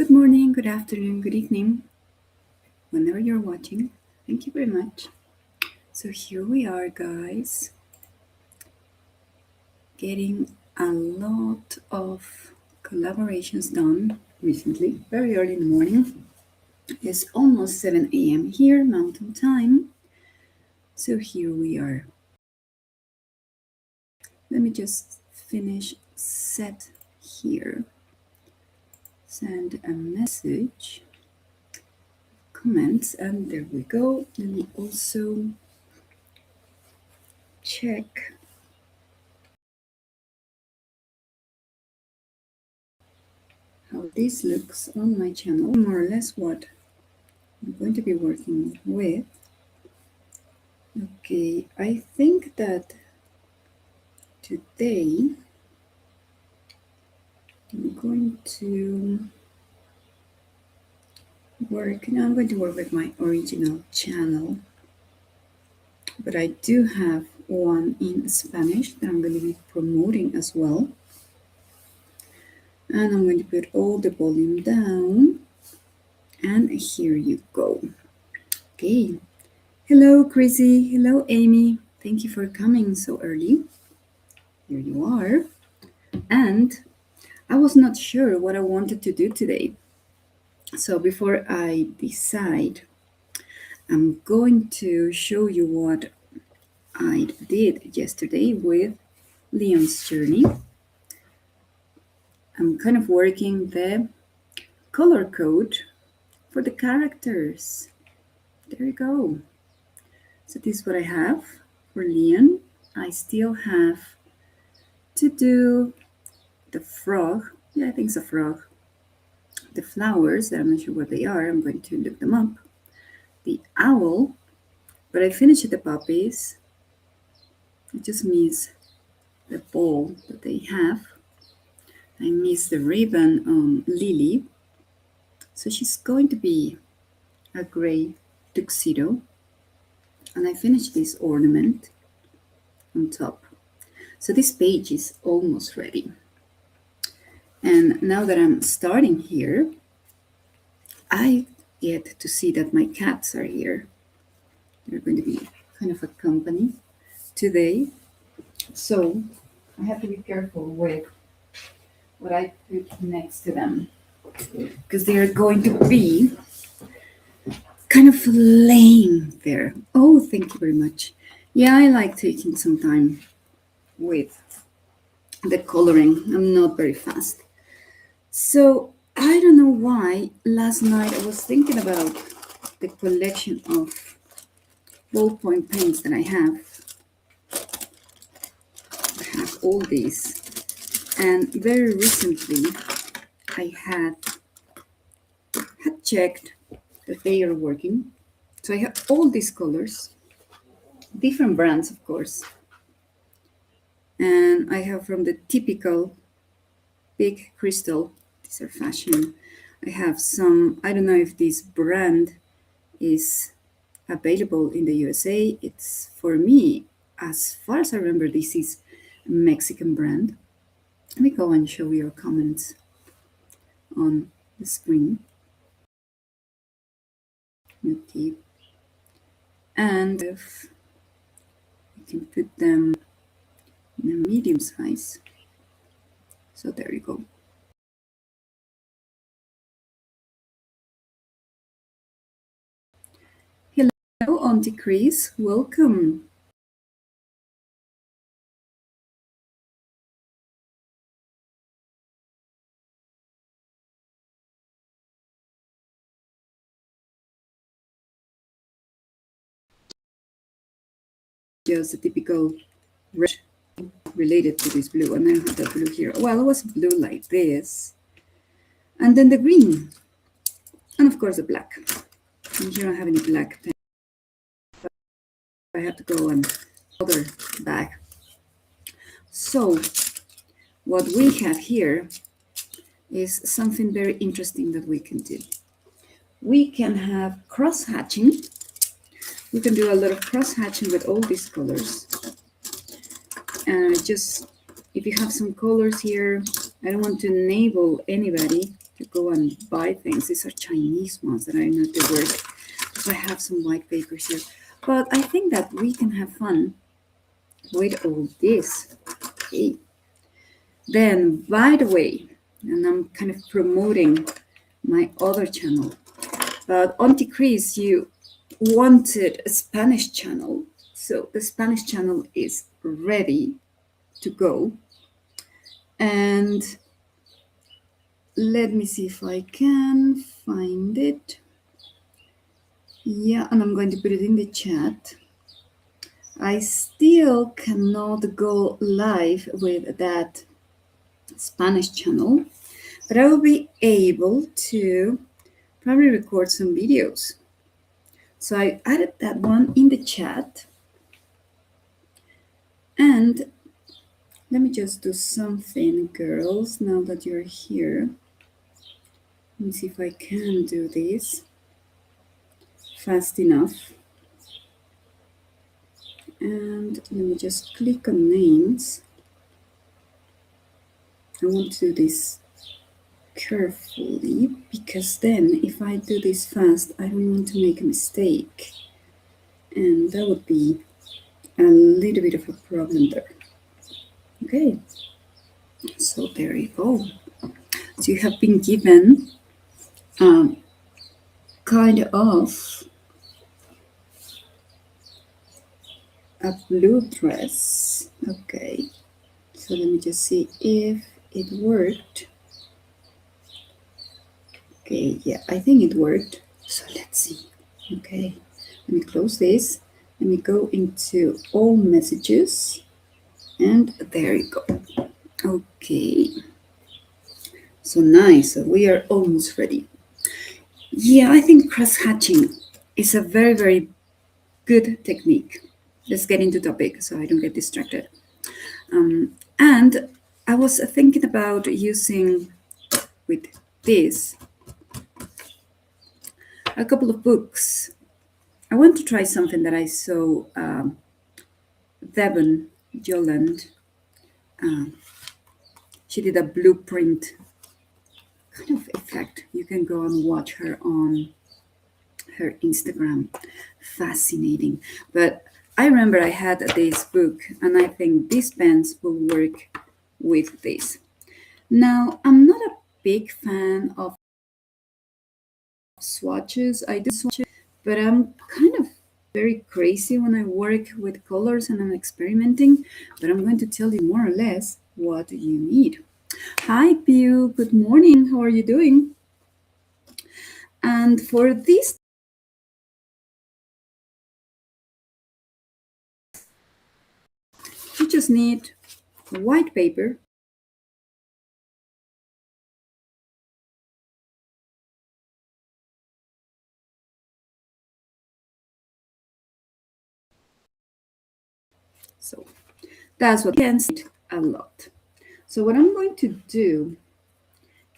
Good morning, good afternoon, good evening, whenever you're watching. Thank you very much. So here we are, guys, getting a lot of collaborations done recently, very early in the morning. It's almost 7 a.m. here, Mountain Time. So here we are. Let me just finish set here. Send a message. Comments, and there we go. Let me also check how this looks on my channel, more or less what I'm going to be working with. Okay, I think that today I'm going to I'm going to work with my original channel, but I do have one in Spanish that I'm going to be promoting as well. And I'm going to put all the volume down, and here you go. Okay, hello Chrissy, hello Amy, thank you for coming so early. Here you are. And I was not sure what I wanted to do today. So before I decide, I'm going to show you what I did yesterday with Leon's Journey. I'm kind of working the color code for the characters. There you go. So this is what I have for Leon. I still have to do the frog. Yeah, I think it's a frog. The flowers, I'm not sure what they are. I'm going to look them up. The owl, but I finished the puppies. I just miss the ball that they have. I miss the ribbon on Lily. So she's going to be a gray tuxedo. And I finished this ornament on top. So this page is almost ready. And now that I'm starting here, I get to see that my cats are here. They're going to be kind of a company today. So I have to be careful with what I put next to them, because they are going to be kind of laying there. Oh, thank you very much. Yeah, I like taking some time with the coloring. I'm not very fast. So I don't know why last night I was thinking about the collection of ballpoint pens that I have. I have all these. And very recently I had checked that they are working. So I have all these colors, different brands, of course. And I have from the typical big crystal, these are fashion. I have some, I don't know if this brand is available in the USA. It's, for me, as far as I remember, this is a Mexican brand. Let me go and show your comments on the screen. Okay. And if you can put them in a medium size. So there you go. Hello, Auntie Chris. Welcome. Just a typical red related to this blue, and I have the blue here. Well, it was blue like this, and then the green, and of course the black. And here I don't have any black pen. I have to go and other bag. So what we have here is something very interesting that we can do. We can have cross hatching. We can do a lot of cross hatching with all these colors. Just if you have some colors here, I don't want to enable anybody, to go and buy things. These are Chinese ones that I know they work. So I have some white papers here. But I think that we can have fun with all this. Okay. Then, by the way, and I'm kind of promoting my other channel, but Auntie Chris, you wanted a Spanish channel. So the Spanish channel is ready to go. And let me see if I can find it. Yeah, and I'm going to put it in the chat. I still cannot go live with that Spanish channel, but I will be able to probably record some videos. So I added that one in the chat. And let me just do something, girls, now that you're here. Let me see if I can do this fast enough. And let me just click on names. I want to do this carefully, because then if I do this fast, I don't want to make a mistake. And that would be a little bit of a problem there. Okay, so there you go. So you have been given kind of a blue dress. Okay, so let me just see if it worked. Okay, yeah, I think it worked. So let's see. Okay, let me close this. Let me go into all messages. And there you go. Okay. So nice. So we are almost ready. Yeah, I think cross-hatching is a very, very good technique. Let's get into topic so I don't get distracted. And I was thinking about using with this a couple of books. I want to try something that I saw Devon Joland. She did a blueprint kind of effect. You can go and watch her on her Instagram. Fascinating. But I remember I had this book, and I think these pens will work with this. Now, I'm not a big fan of swatches. I do swatches, but I'm kind of very crazy when I work with colors and I'm experimenting. But I'm going to tell you more or less what you need. Hi, Pew. Good morning. How are you doing? And for this, you just need white paper, so that's what can see a lot. So what I'm going to do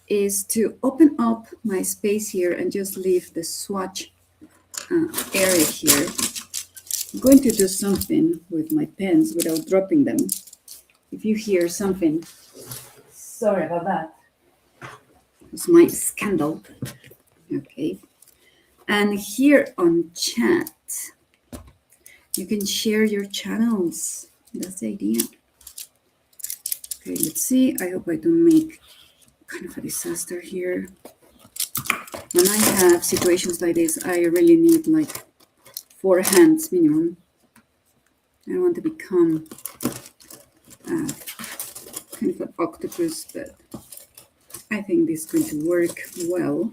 is to open up my space here and just leave the swatch area here. I'm going to do something with my pens without dropping them. If you hear something, sorry about that. It's my scandal. Okay. And here on chat, you can share your channels. That's the idea. Okay, let's see. I hope I don't make kind of a disaster here. When I have situations like this, I really need like 4 hands minimum. I don't want to become kind of an octopus, but I think this is going to work well.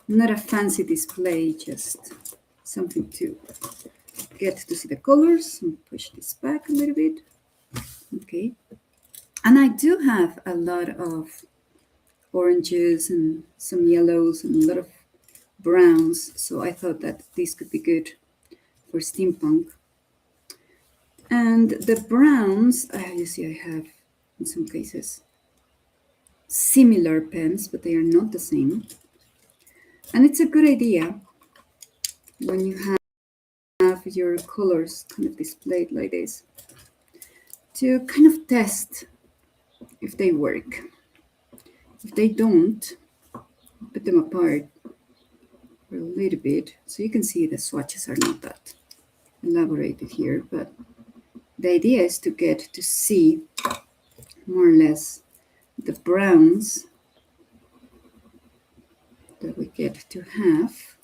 Not a fancy display, just something to get to see the colors. And push this back a little bit. Okay. And I do have a lot of oranges and some yellows and a lot of browns. So I thought that this could be good for steampunk. And the browns, you see I have in some cases similar pens, but they are not the same. And it's a good idea when you have your colors kind of displayed like this to kind of test if they work. If they don't, put them apart for a little bit so you can see the swatches are not that elaborated here, but the idea is to get to see more or less the browns that we get to have.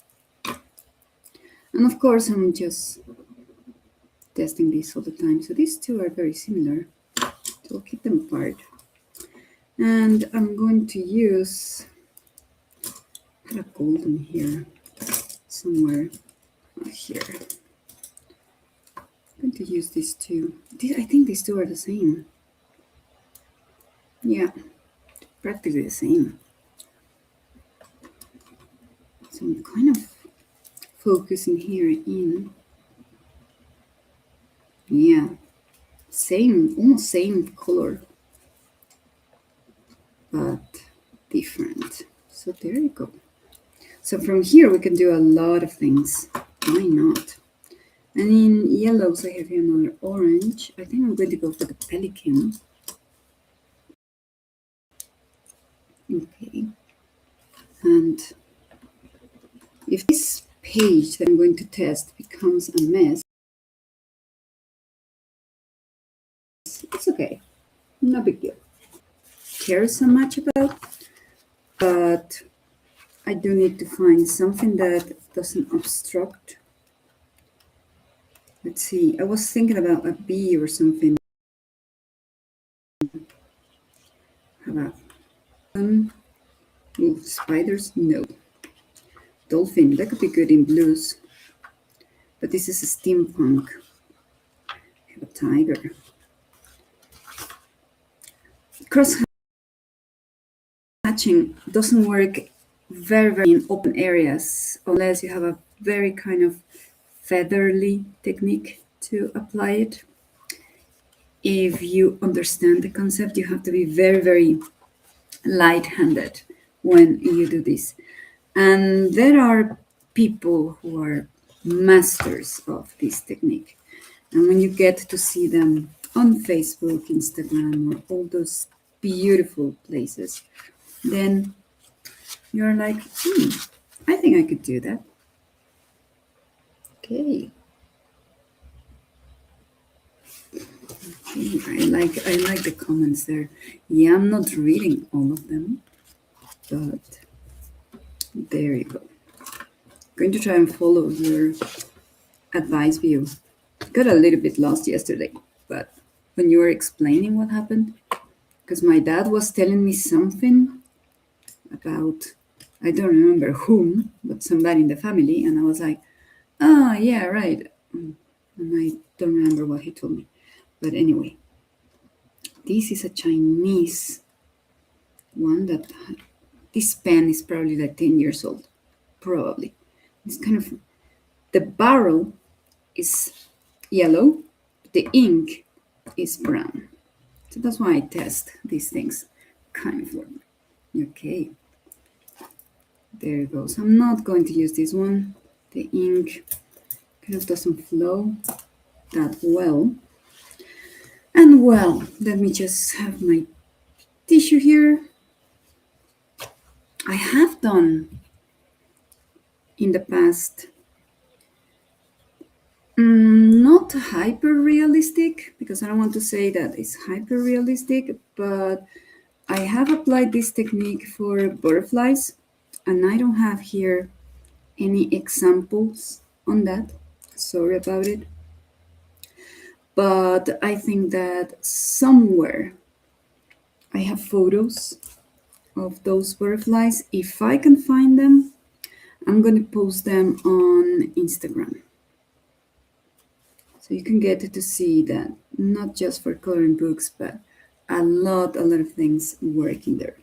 And of course, I'm just testing these all the time. So these two are very similar. So I'll keep them apart. And I'm going to use a golden here somewhere here. I'm going to use these two. I think these two are the same. Yeah, practically the same. So I'm kind of focusing here in. Yeah, same, almost same color, but different. So there you go. So from here we can do a lot of things. Why not? And in yellows I have here another orange. I think I'm going to go for the pelican. Okay. And if this page that I'm going to test becomes a mess, it's okay. No big deal. Care so much about, but I do need to find something that doesn't obstruct. Let's see. I was thinking about a bee or something. How about spiders? No. Dolphin. That could be good in blues. But this is a steampunk. I have a tiger. Cross hatching doesn't work very in open areas unless you have a very kind of featherly technique to apply it. If you understand the concept, you have to be very light-handed when you do this. And there are people who are masters of this technique. And when you get to see them on Facebook, Instagram, or all those beautiful places, then you're like, I think I could do that. Okay. I like the comments there. Yeah, I'm not reading all of them, but there you go. Going to try and follow your advice view. Got a little bit lost yesterday, but when you were explaining what happened, because my dad was telling me something about, I don't remember whom, but somebody in the family, and I was like, oh yeah, right. And I don't remember what he told me. But anyway, this is a Chinese one that this pen is probably like 10 years old. Probably. It's kind of, the barrel is yellow, the ink is brown. So that's why I test these things kind of for me. Okay. There it goes. I'm not going to use this one. The ink kind of doesn't flow that well. And well, let me just have my tissue here. I have done in the past not hyper realistic, because I don't want to say that it's hyper realistic, but I have applied this technique for butterflies, and I don't have here any examples on that. Sorry about it. But I think that somewhere I have photos of those butterflies. If I can find them, I'm going to post them on Instagram. So you can get to see that not just for coloring books, but a lot of things working there.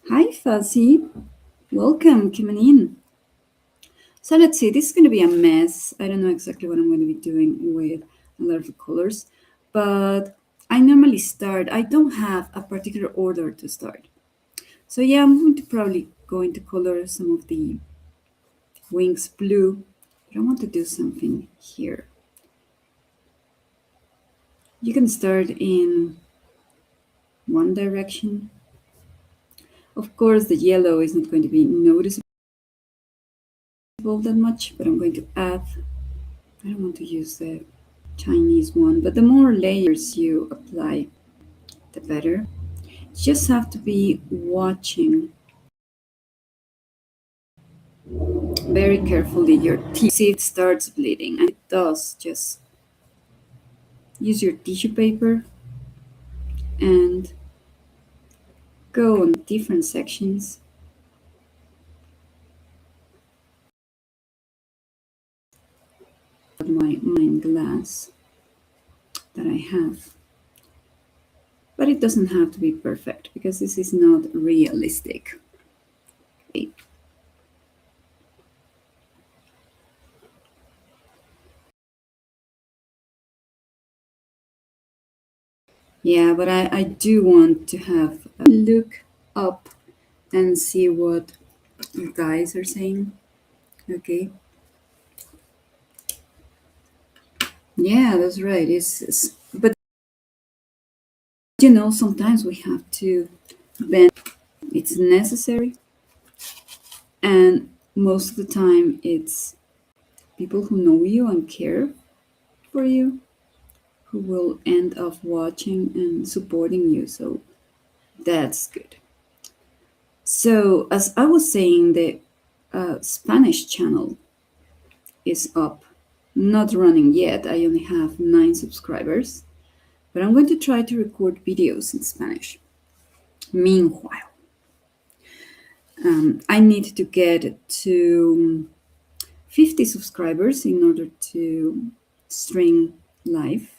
Hi, Fuzzy. Welcome, coming in. So let's see, this is going to be a mess. I don't know exactly what I'm going to be doing with a lot of the colors, but I normally start, I don't have a particular order to start. So yeah, I'm going to probably going to color some of the wings blue, but I want to do something here. You can start in one direction Of course, the yellow is not going to be noticeable that much, but I'm going to add, I don't want to use the Chinese one, but the more layers you apply, the better. You just have to be watching very carefully your teeth. See, it starts bleeding, and it does. Just use your tissue paper and go on different sections. My main glass that I have. But it doesn't have to be perfect because this is not realistic. Okay. Yeah, but I do want to have a look up and see what you guys are saying. Okay. Yeah, that's right. But sometimes we have to bend. It's necessary, and most of the time it's people who know you and care for you who will end up watching and supporting you. So that's good. So, as I was saying, the Spanish channel is up, not running yet. I only have 9 subscribers, but I'm going to try to record videos in Spanish. Meanwhile, I need to get to 50 subscribers in order to stream live.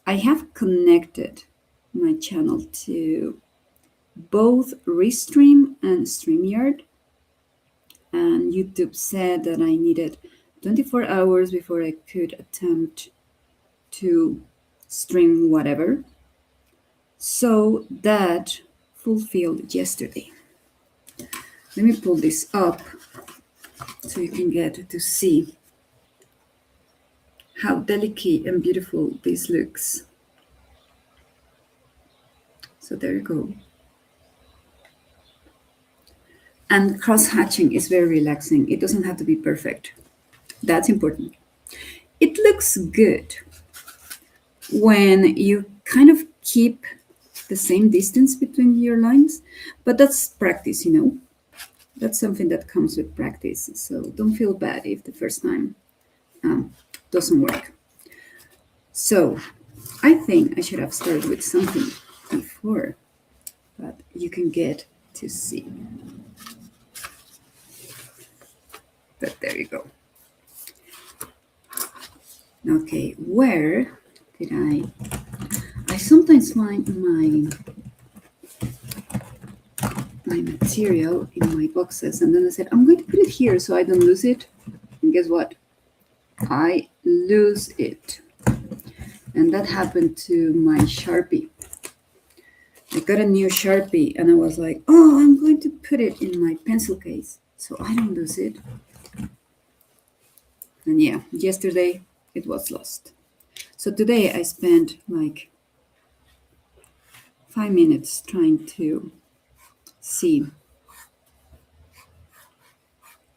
I have connected my channel to both Restream and StreamYard, and YouTube said that I needed 24 hours before I could attempt to stream whatever. So that fulfilled yesterday. Let me pull this up so you can get to see how delicate and beautiful this looks. So there you go. And cross-hatching is very relaxing. It doesn't have to be perfect. That's important. It looks good when you kind of keep the same distance between your lines, but that's practice, That's something that comes with practice. So don't feel bad if the first time doesn't work. So I think I should have started with something before, but you can get to see. But there you go. Okay, where did I sometimes find my material in my boxes, and then I said, I'm going to put it here so I don't lose it. And guess what? I lose it. And that happened to my Sharpie. I got a new Sharpie and I was like, oh, I'm going to put it in my pencil case so I don't lose it. And yeah, yesterday it was lost. So today I spent like 5 minutes trying to see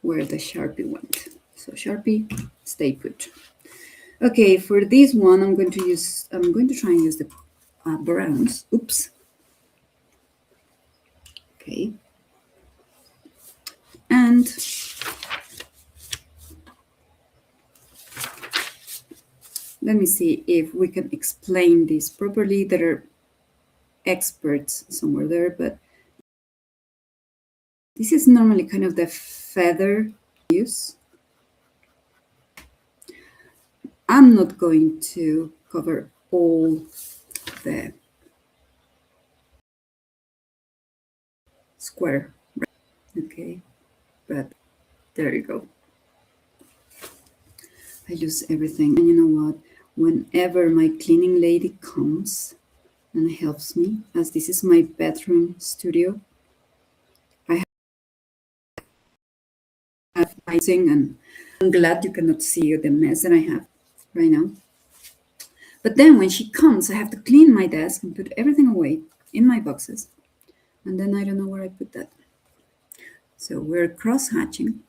where the Sharpie went. So Sharpie, stay put. Okay, for this one, I'm going to try and use the browns. Oops. Okay. And let me see if we can explain this properly. There are experts somewhere there, but this is normally kind of the feather use. I'm not going to cover all the square, okay, but there you go. I lose everything, and you know what? Whenever my cleaning lady comes and helps me, as this is my bedroom studio, I have lighting, and I'm glad you cannot see the mess that I have right now. But then when she comes, I have to clean my desk and put everything away in my boxes. And then I don't know where I put that. So we're cross-hatching.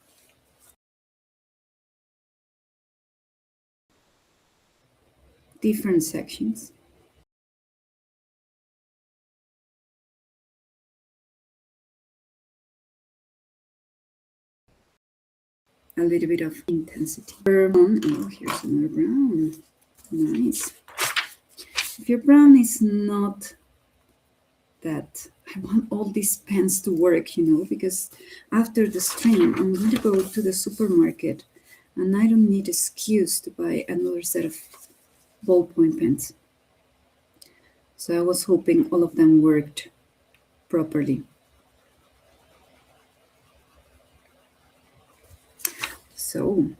Different sections. A little bit of intensity. Oh, here's another brown. Nice. If your brown is not that, I want all these pens to work, because after the stream, I'm going to go to the supermarket and I don't need excuse to buy another set of ballpoint pens. So I was hoping all of them worked properly. So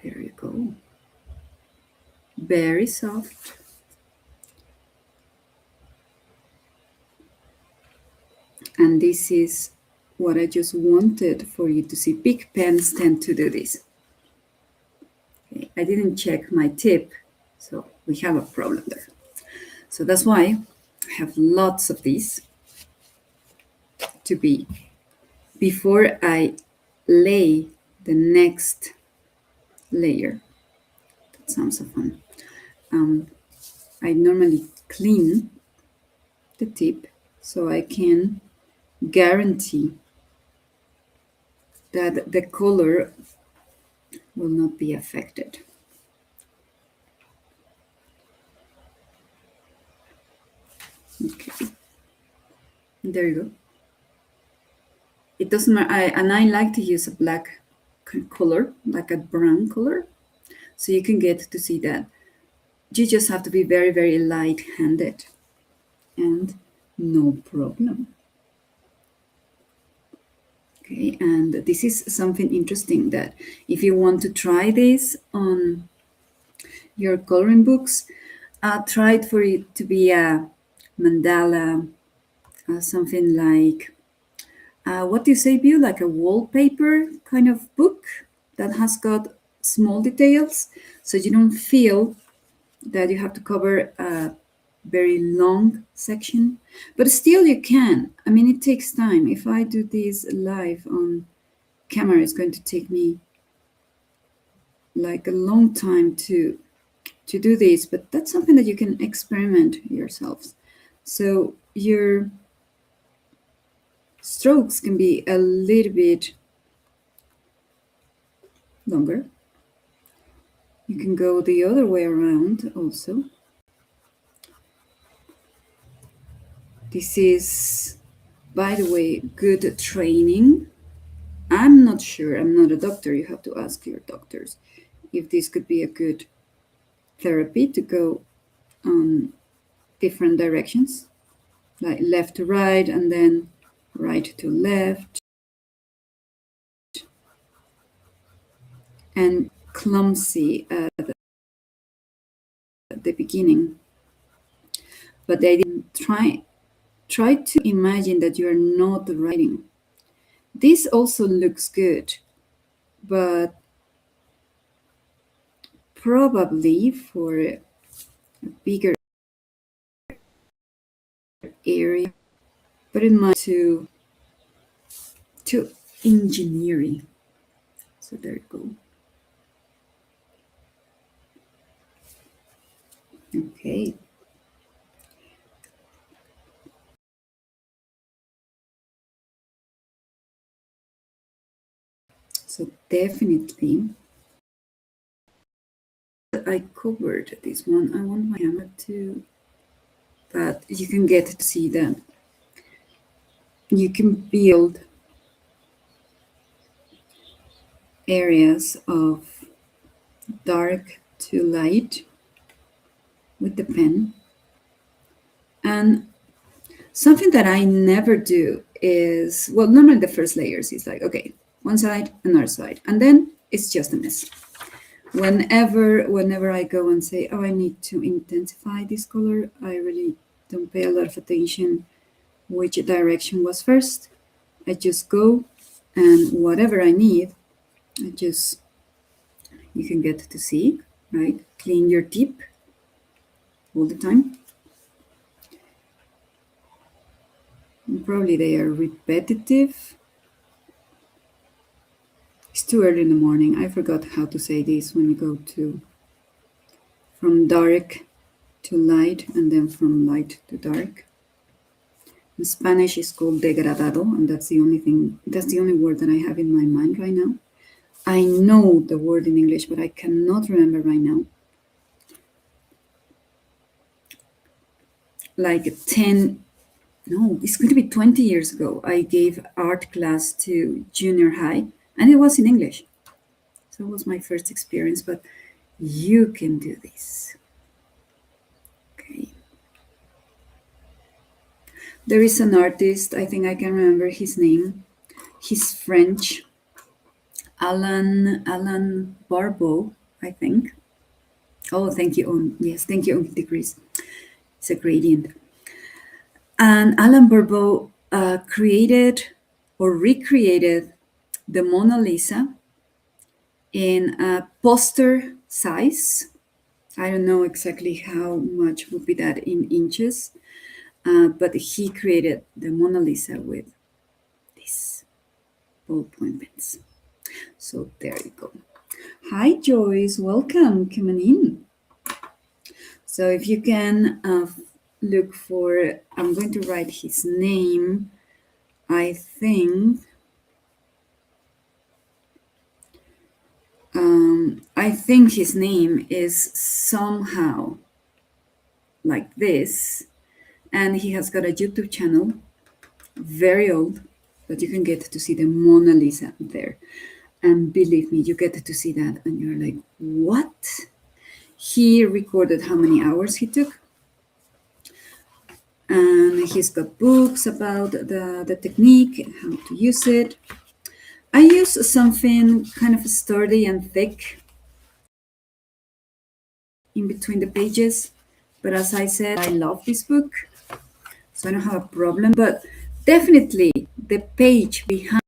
there you go. Very soft. And this is what I just wanted for you to see. Big pens tend to do this. Okay, I didn't check my tip, so we have a problem there. So that's why I have lots of these to be before I lay the next layer. That sounds so fun. I normally clean the tip so I can guarantee that the color will not be affected. Okay, there you go. It doesn't matter, and I like to use a black color, like a brown color, so you can get to see that. You just have to be very, very light-handed, and no problem. Okay, and this is something interesting that if you want to try this on your coloring books, try it for it to be a mandala, something like, what do you say, Bill? Like a wallpaper kind of book that has got small details, so you don't feel that you have to cover a very long section, but still you can. I mean, it takes time. If I do this live on camera, it's going to take me like a long time to do this, but that's something that you can experiment yourselves. So your strokes can be a little bit longer. You can go the other way around also. This is, by the way, good training. I'm not sure, I'm not a doctor, you have to ask your doctors if this could be a good therapy to go on different directions, like left to right and then right to left. And clumsy at the beginning, but they didn't try to imagine that you're not writing. This also looks good, but probably for a bigger area, but it might too engineering. So there you go. Okay. So definitely, I covered this one. I want my camera to, but you can get to see that you can build areas of dark to light with the pen. And something that I never do is, well, normally the first layers is like, okay, one side, another side, and then it's just a mess. Whenever I go and say, oh, I need to intensify this color, I really don't pay a lot of attention which direction was first. I just go, and whatever I need, you can get to see, right? Clean your tip all the time. Probably they are repetitive. It's too early in the morning. I forgot how to say this when you go to from dark to light and then from light to dark. In Spanish is called degradado, and that's the only word that I have in my mind right now. I know the word in English, but I cannot remember right now. Like 10, no, it's going to be 20 years ago, I gave art class to junior high, and it was in English. So it was my first experience, but you can do this. Okay. There is an artist, I think I can remember his name. He's French. Alan Barbeau, I think. Oh, thank you. Yes, thank you, Degrees. It's a gradient. And Alan Barbeau created or recreated the Mona Lisa in a poster size. I don't know exactly how much would be that in inches, but he created the Mona Lisa with these ballpoint pens. So there you go. Hi, Joyce. Welcome. Coming in. So if you can look for, I'm going to write his name. I think his name is somehow like this, and he has got a YouTube channel, very old, but you can get to see the Mona Lisa there. And believe me, you get to see that, and you're like, what? He recorded how many hours he took, and he's got books about the technique and how to use it. I use something kind of sturdy and thick in between the pages, but as I said, I love this book, so I don't have a problem. But definitely the page behind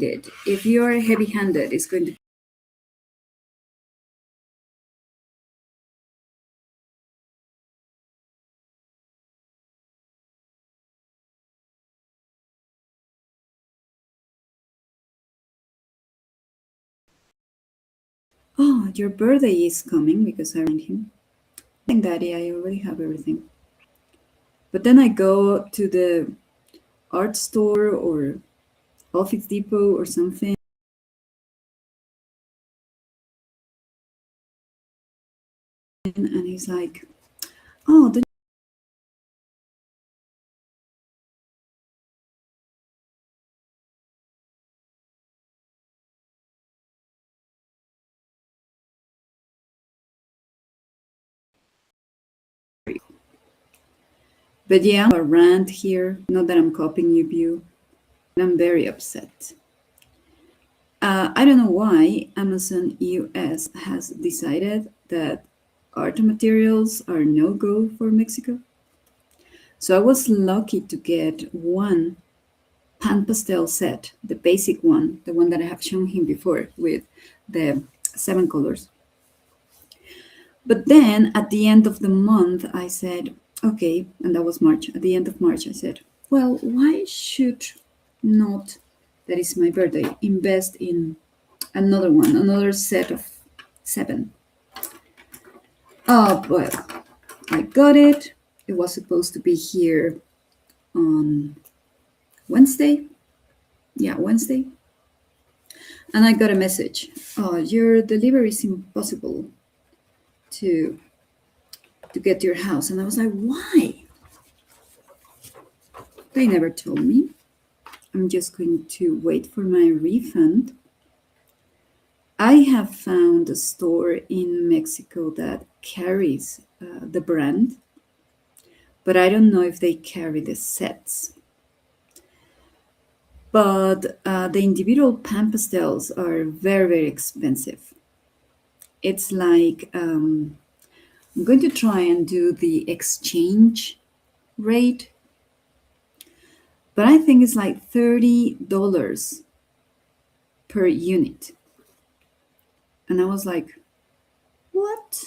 it, if you're heavy-handed, is going to, oh, your birthday is coming because I remind him. Thank Daddy, I already have everything. But then I go to the art store or Office Depot or something, and he's like, oh, don't you? But yeah, a rant here. Not that I'm copying you, View. I'm very upset. I don't know why Amazon US has decided that art materials are no go for Mexico. So I was lucky to get one pan pastel set, the basic one, the one that I have shown him before with the 7 colors. But then at the end of the month, I said, okay, and that was March. At the end of March, I said, well, why should not, that is my birthday, invest in another one, another set of 7? Oh, well, I got it. It was supposed to be here on Wednesday. Yeah, Wednesday. And I got a message. Oh, your delivery is impossible to get to your house. And I was like, why? They never told me. I'm just going to wait for my refund. I have found a store in Mexico that carries the brand, but I don't know if they carry the sets. But the individual pan pastels are very, very expensive. It's like, I'm going to try and do the exchange rate, but I think it's like $30 per unit. And I was like, what?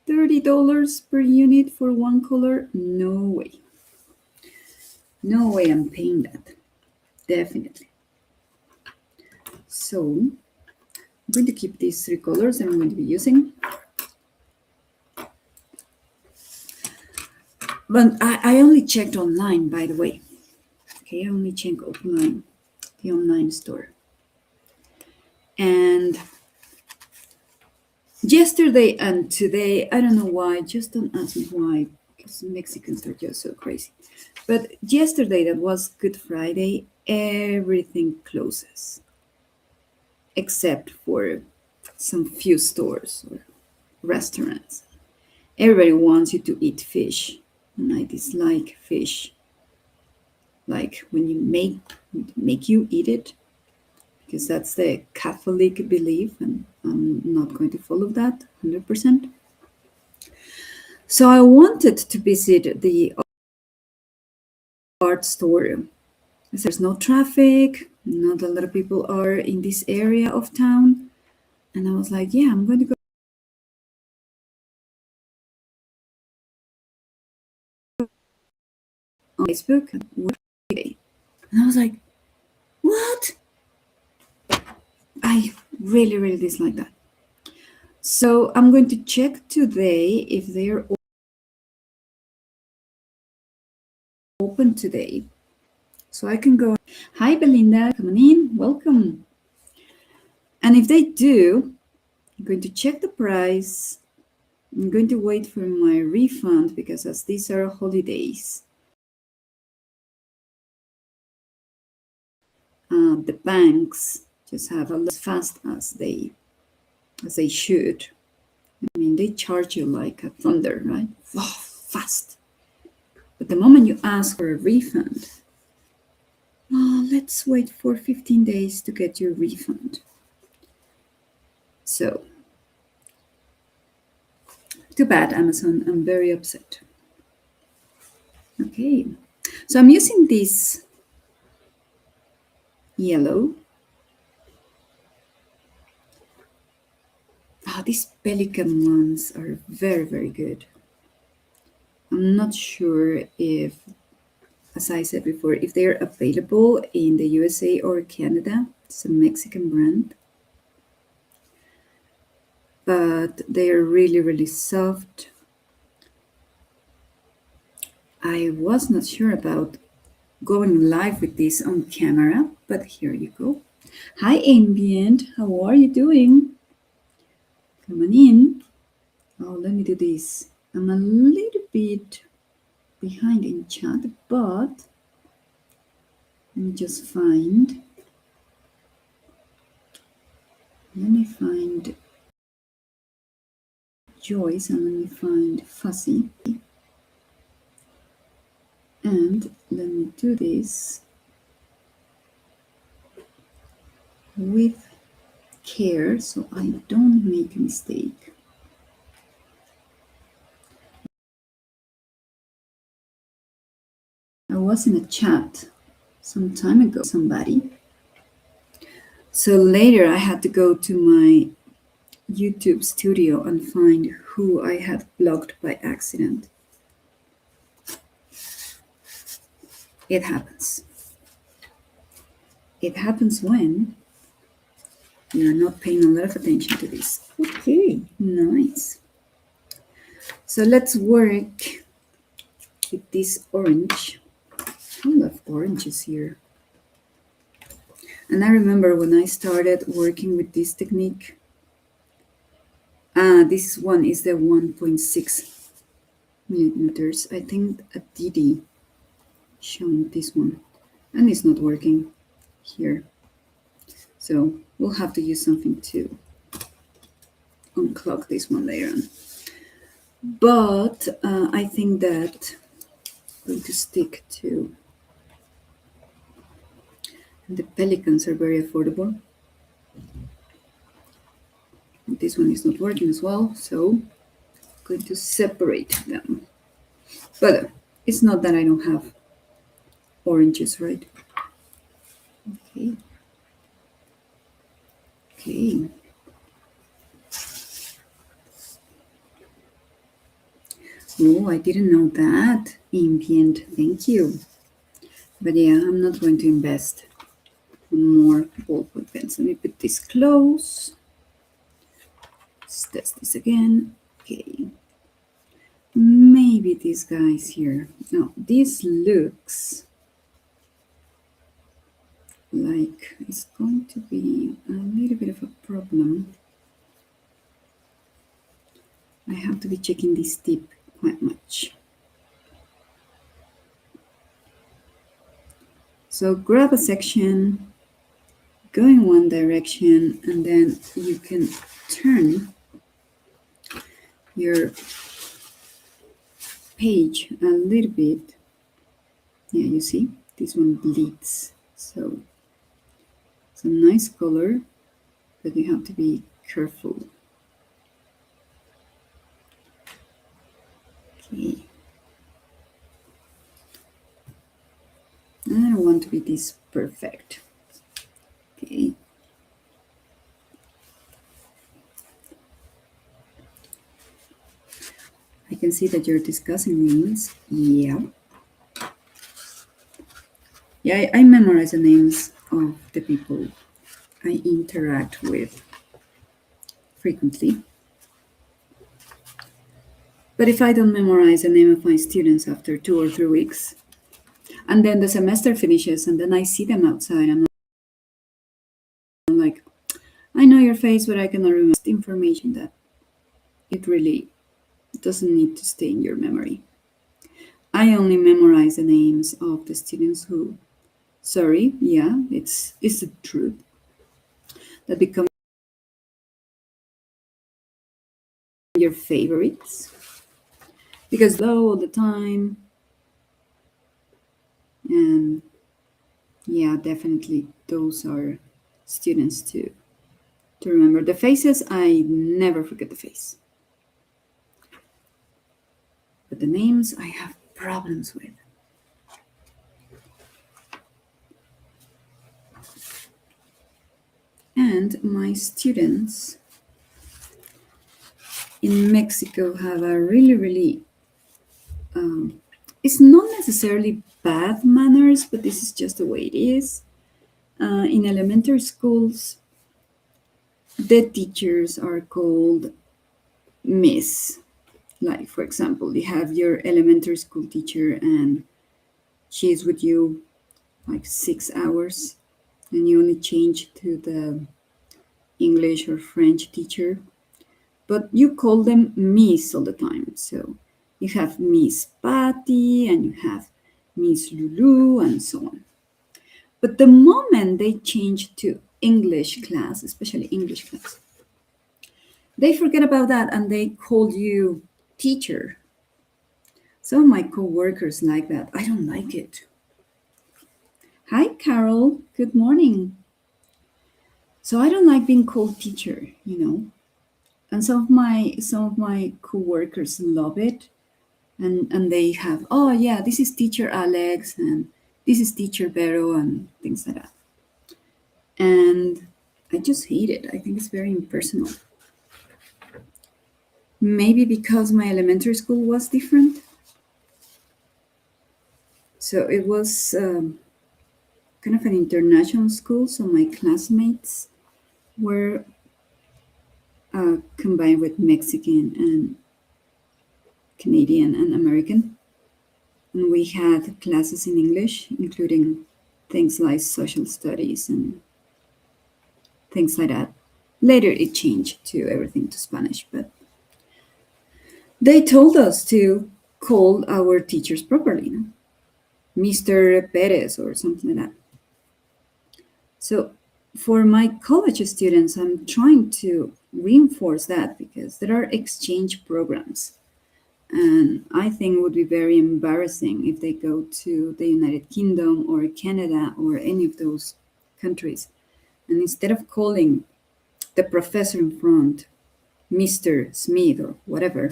$30 per unit for one color? No way. No way I'm paying that. Definitely. So I'm going to keep these three colors that I'm going to be using. But I only checked online, by the way. Okay, I only checked online, the online store. And yesterday and today, I don't know why, just don't ask me why, because Mexicans are just so crazy. But yesterday, that was Good Friday, everything closes except for some few stores or restaurants. Everybody wants you to eat fish, and I dislike fish. Like when you make you eat it, because that's the Catholic belief, and I'm not going to follow that 100%. So I wanted to visit the art store. There's no traffic, not a lot of people are in this area of town. And I was like, yeah, I'm going to go on Facebook and work today. And I was like, what? I really, really dislike that. So I'm going to check today if they're open today. So I can go. Hi, Belinda. Come on in. Welcome. And if they do, I'm going to check the price. I'm going to wait for my refund because as these are holidays, the banks just have a lot fast as they should. I mean, they charge you like a thunder, right? Oh, fast. But the moment you ask for a refund, let's wait for 15 days to get your refund. So, too bad, Amazon. I'm very upset. Okay, so I'm using this yellow. These Pelican ones are very, very good. I'm not sure if, as I said before, if they're available in the USA or Canada. It's a Mexican brand. But they are really, really soft. I was not sure about going live with this on camera, but here you go. Hi, Ambient. How are you doing? Come on in. Oh, let me do this. I'm a little bit behind in chat, but let me just find. Let me find Joyce and let me find Fuzzy. And let me do this with care so I don't make a mistake. I was in a chat some time ago, somebody. So later I had to go to my YouTube studio and find who I had blocked by accident. It happens. It happens when you're not paying a lot of attention to this. Okay, nice. So let's work with this orange. I love oranges here. And I remember when I started working with this technique, this one is the 1.6 millimeters. I think a DD showing this one, and it's not working here. So we'll have to use something to unclog this one later on. But I think that I'm going to stick to. The Pelicans are very affordable. This one is not working as well, so I'm going to separate them. But it's not that I don't have oranges, right? Okay. Okay. Oh, I didn't know that. Ambient, thank you. But yeah, I'm not going to invest on more ballpoint pens. Let me put this close. Let's test this again. Okay. Maybe these guys here. No, this looks like it's going to be a little bit of a problem. I have to be checking this tip quite much. So grab a section, go in one direction, and then you can turn your page a little bit. Yeah, you see, this one bleeds. So it's a nice color, but you have to be careful. Okay. I don't want to be this perfect. Okay. I can see that you're discussing names. Yeah. Yeah, I memorize the names of the people I interact with frequently. But if I don't memorize the name of my students after 2 or 3 weeks, and then the semester finishes, and then I see them outside, I'm like, I know your face, but I cannot remember the information that it really doesn't need to stay in your memory. I only memorize the names of the students who, sorry, yeah, it's the truth, that become your favorites because low all the time. And yeah, definitely those are students to remember. The faces, I never forget the face. But the names I have problems with. And my students in Mexico have a really, it's not necessarily bad manners, but this is just the way it is. In elementary schools, the teachers are called Miss. Like, for example, you have your elementary school teacher and she's with you like 6 hours, and you only change to the English or French teacher, but you call them Miss all the time. So you have Miss Patty and you have Miss Lulu and so on. But the moment they change to English class, especially English class, they forget about that and they call you teacher. Some of my coworkers like that. I don't like it. Hi, Carol. Good morning. So I don't like being called teacher, you know. And some of my coworkers love it, and they have, oh yeah, this is teacher Alex and this is teacher Vero and things like that. And I just hate it. I think it's very impersonal. Maybe because my elementary school was different. So it was kind of an international school. So my classmates were combined with Mexican and Canadian and American. And we had classes in English, including things like social studies and things like that. Later it changed to everything to Spanish, but they told us to call our teachers properly, no? Mr. Perez or something like that. So for my college students, I'm trying to reinforce that because there are exchange programs. And I think it would be very embarrassing if they go to the United Kingdom or Canada or any of those countries. And instead of calling the professor in front Mr. Smith or whatever,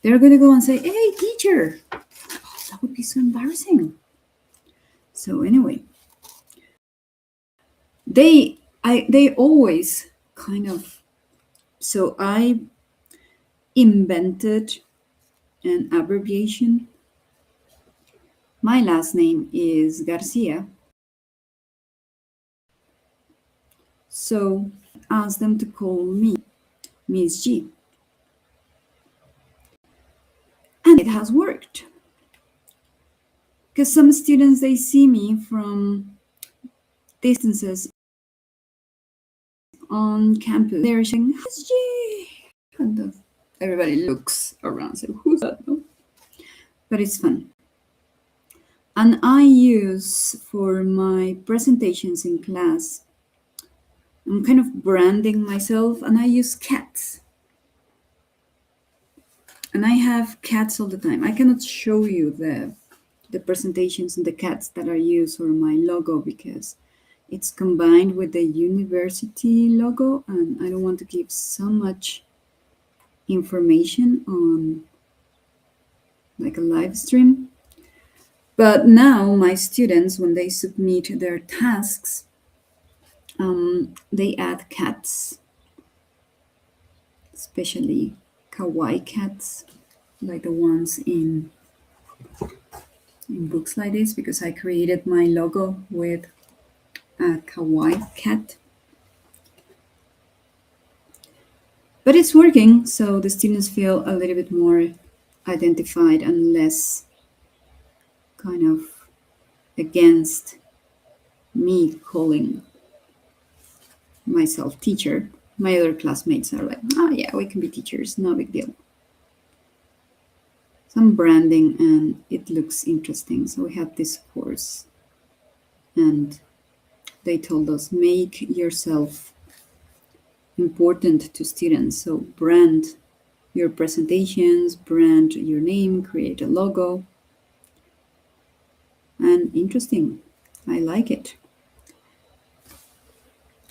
they're going to go and say, hey, teacher. Oh, that would be so embarrassing. So anyway, they always kind of, so I invented an abbreviation. My last name is Garcia, so ask them to call me Miss G. And it has worked. Because some students, they see me from distances on campus. They're saying, Miss G. And everybody looks around, so who's that? No? But it's fun. And I use for my presentations in class, I'm kind of branding myself, and I use cats. And I have cats all the time. I cannot show you the presentations and the cats that are used or my logo because it's combined with the university logo, and I don't want to give so much information on like a live stream. But now my students, when they submit their tasks, they add cats, especially kawaii cats, like the ones in books like this, because I created my logo with a kawaii cat. But it's working, so the students feel a little bit more identified and less kind of against me calling myself teacher. My other classmates are like, oh yeah, we can be teachers, no big deal. Some branding and it looks interesting. So we have this course and they told us make yourself important to students. So brand your presentations, brand your name, create a logo. And interesting. I like it.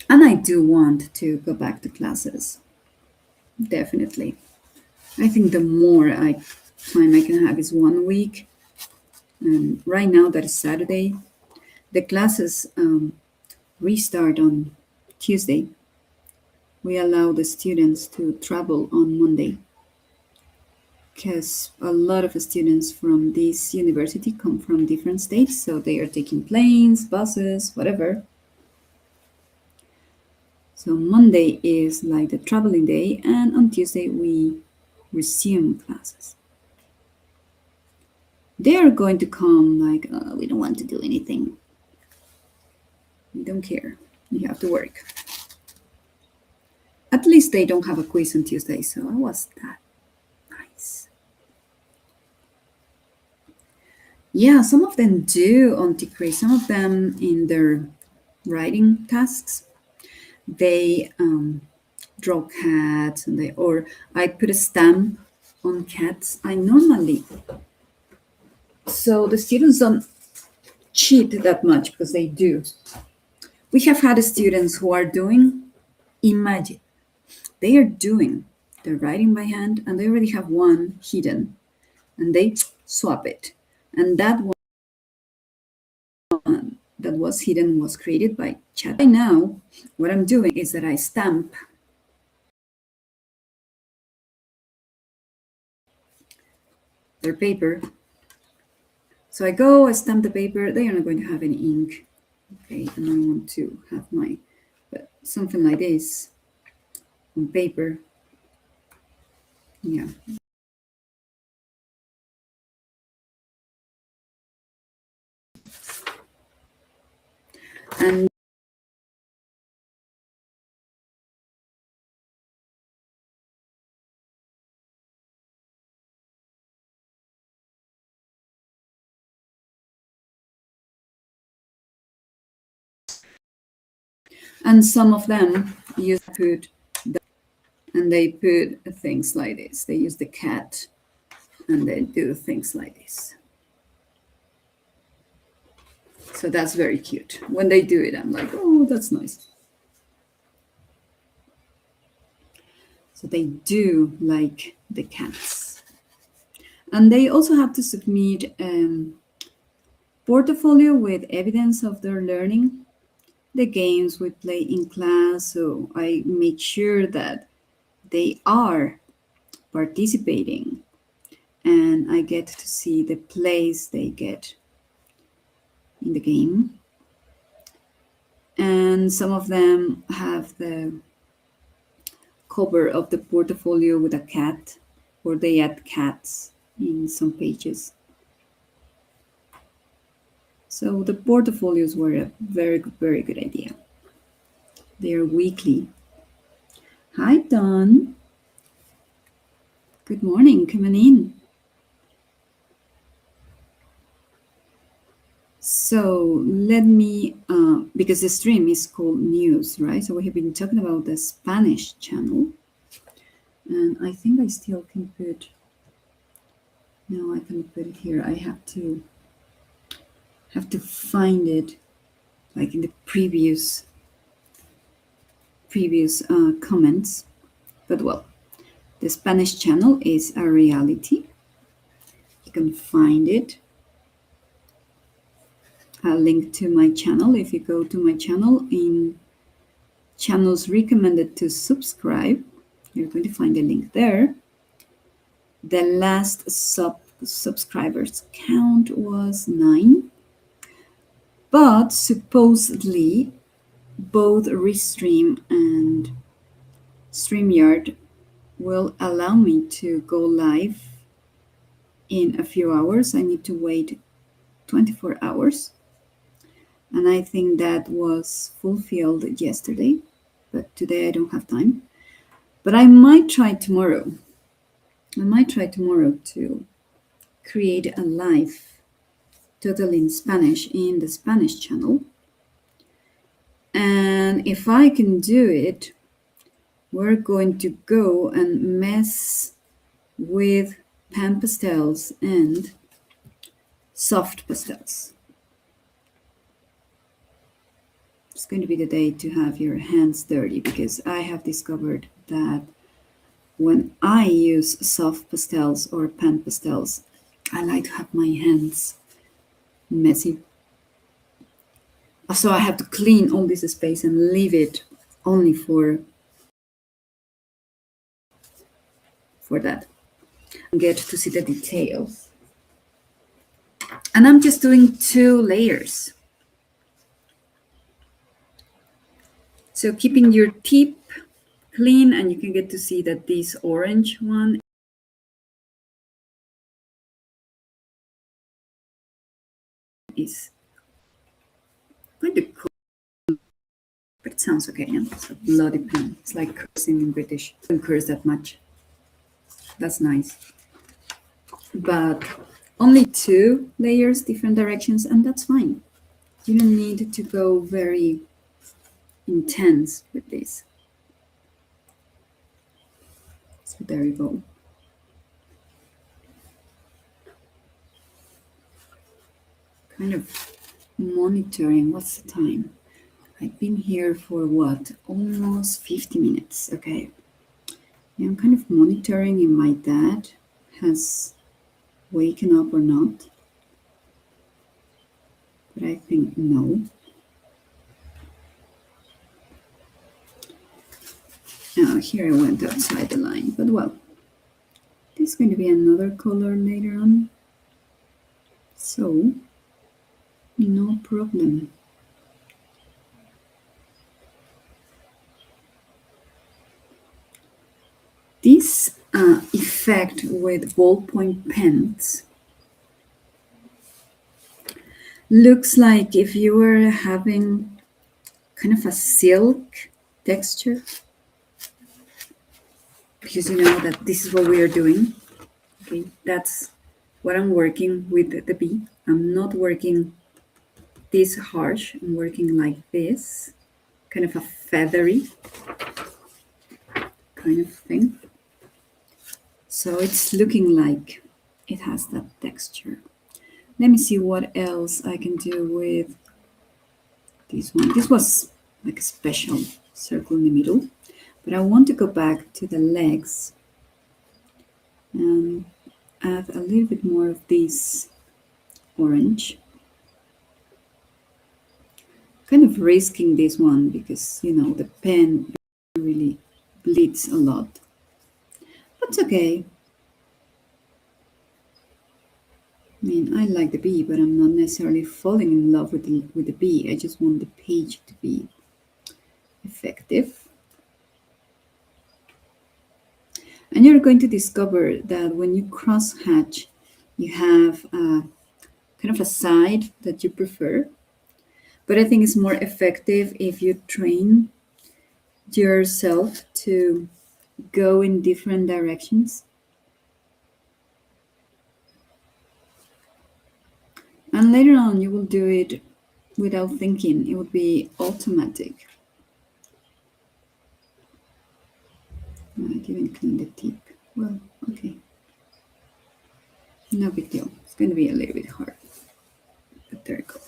And I do want to go back to classes. Definitely. I think the more time I can have is 1 week. And right now that is Saturday. The classes restart on Tuesday. We allow the students to travel on Monday because a lot of the students from this university come from different states, so they are taking planes, buses, whatever. So Monday is like the traveling day, and on Tuesday we resume classes. They are going to come like, we don't want to do anything. We don't care. You have to work. At least they don't have a quiz on Tuesday, so I was that nice. Yeah, some of them do on TCRE. Some of them in their writing tasks, they draw cats, and or I put a stamp on cats. I normally, so the students don't cheat that much because they do. We have had students who are doing, imagine, they are doing the writing by hand and they already have one hidden and they swap it. And that one that was hidden was created by chat. Right now, what I'm doing is that I stamp their paper. So I stamp the paper. They are not going to have any ink. Okay, and I want to have but something like this on paper. Yeah. And some of them they put things like this. They use the cat and they do things like this. So that's very cute. When they do it, I'm like, oh, that's nice. So they do like the cats. And they also have to submit portfolio with evidence of their learning, the games we play in class. So I make sure that they are participating and I get to see the place they get in the game. And some of them have the cover of the portfolio with a cat, or they add cats in some pages. So the portfolios were a very good idea. They are weekly. Hi, Don. Good morning. Coming in. So let me, because the stream is called news, right? So we have been talking about the Spanish channel. And I think I still can put, no, I can put it here. I have to find it like in the previous comments. But well, the Spanish channel is a reality. You can find it. A link to my channel. If you go to my channel in channels recommended to subscribe, you're going to find a link there. The last subscribers count was 9, but supposedly both Restream and StreamYard will allow me to go live in a few hours. I need to wait 24 hours. And I think that was fulfilled yesterday, but today I don't have time. But I might try tomorrow. To create a live totally in Spanish in the Spanish channel. And if I can do it, we're going to go and mess with pan pastels and soft pastels. It's going to be the day to have your hands dirty, because I have discovered that when I use soft pastels or pan pastels, I like to have my hands messy. So I have to clean all this space and leave it only for that. Get to see the details. And I'm just doing 2 layers. So keeping your tip clean, and you can get to see that this orange one is quite cool, but it sounds okay. Yeah? It's a bloody pen. It's like cursing in British. I don't curse that much. That's nice. But only 2 layers, different directions, and that's fine. You don't need to go very intense with this. So there you go. Kind of monitoring. What's the time? I've been here for what? Almost 50 minutes. Okay. Yeah, I'm kind of monitoring if my dad has waken up or not. But I think no. Here I went outside the line, but well, this is going to be another color later on, so no problem. This effect with ballpoint pens looks like if you were having kind of a silk texture, because you know that this is what we are doing. Okay, that's what I'm working with the bee. I'm not working this harsh. I'm working like this, kind of a feathery kind of thing. So it's looking like it has that texture. Let me see what else I can do with this one. This was like a special circle in the middle, but I want to go back to the legs and add a little bit more of this orange. Kind of risking this one because, you know, the pen really bleeds a lot. But it's okay. I mean, I like the bee, but I'm not necessarily falling in love with the bee. I just want the page to be effective. And you're going to discover that when you cross hatch, you have kind of a side that you prefer. But I think it's more effective if you train yourself to go in different directions. And later on, you will do it without thinking. It will be automatic. I didn't clean the tip. Well, okay. No big deal. It's going to be a little bit hard. But there you go.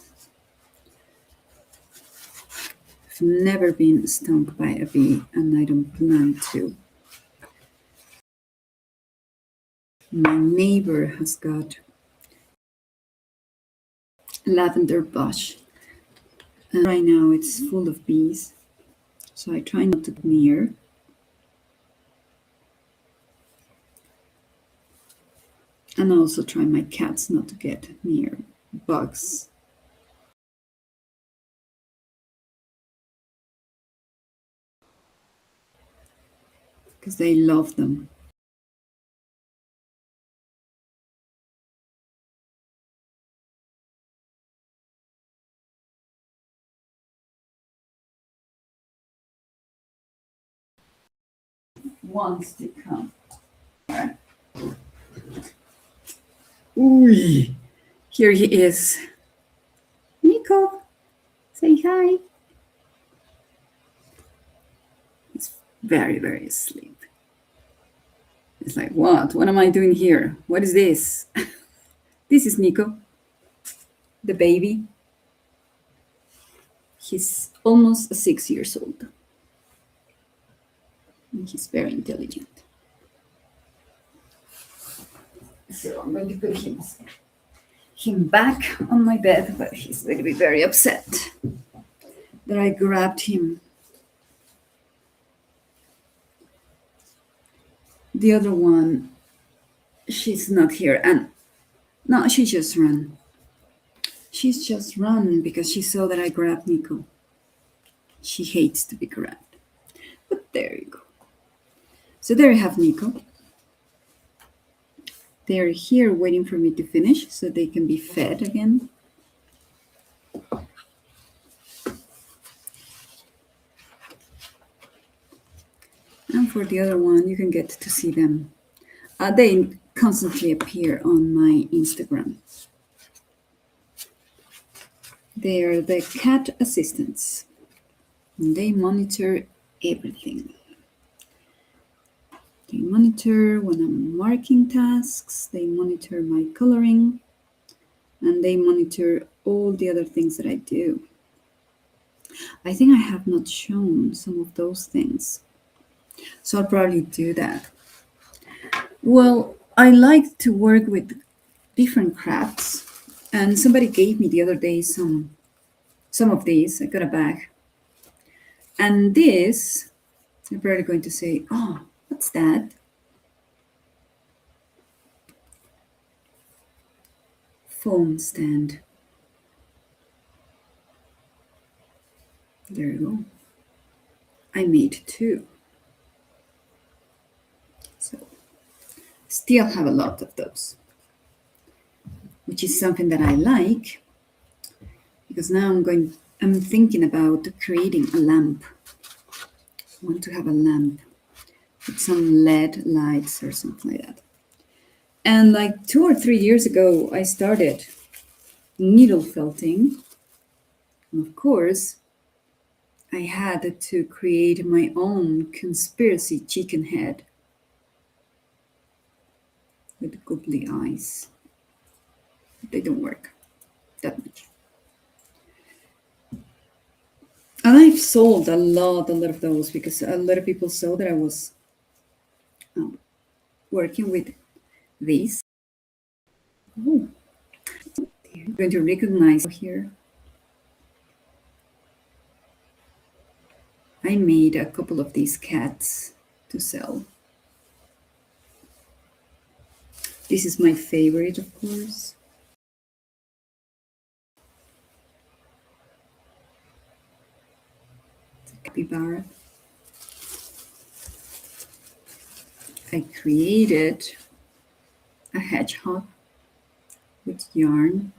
I've never been stung by a bee, and I don't plan to. My neighbor has got lavender bush, and right now it's full of bees, so I try not to get near. And I also try my cats not to get near bugs. Because they love them. Wants to come. Ooh, here he is. Nico, say hi. He's very, very asleep. It's like, what? What am I doing here? What is this? This is Nico, the baby. He's almost 6 years old. And he's very intelligent. So I'm going to put him back on my bed, but he's going to be very upset that I grabbed him. The other one, she's not here, and no, she just ran. She's just run because she saw that I grabbed Nico. She hates to be grabbed. But there you go. So there you have Nico. They're here waiting for me to finish so they can be fed again. And for the other one, you can get to see them. They constantly appear on my Instagram. They are the cat assistants. And they monitor everything. They monitor when I'm marking tasks, they monitor my coloring, and they monitor all the other things that I do. I think I have not shown some of those things, so I'll probably do that. Well, I like to work with different crafts, and somebody gave me the other day some of these. I got a bag. And this, I'm probably going to say, oh, what's that? Phone stand. There you go. I made 2. So, still have a lot of those, which is something that I like, because now I'm thinking about creating a lamp. I want to have a lamp with some LED lights or something like that. And like 2 or 3 years ago, I started needle felting. And of course, I had to create my own conspiracy chicken head with googly eyes. They don't work that much. And I've sold a lot of those because a lot of people saw that I was working with these. Oh, you're going to recognize here. I made a couple of these cats to sell. This is my favorite, of course. capybara. I created a hedgehog with yarn.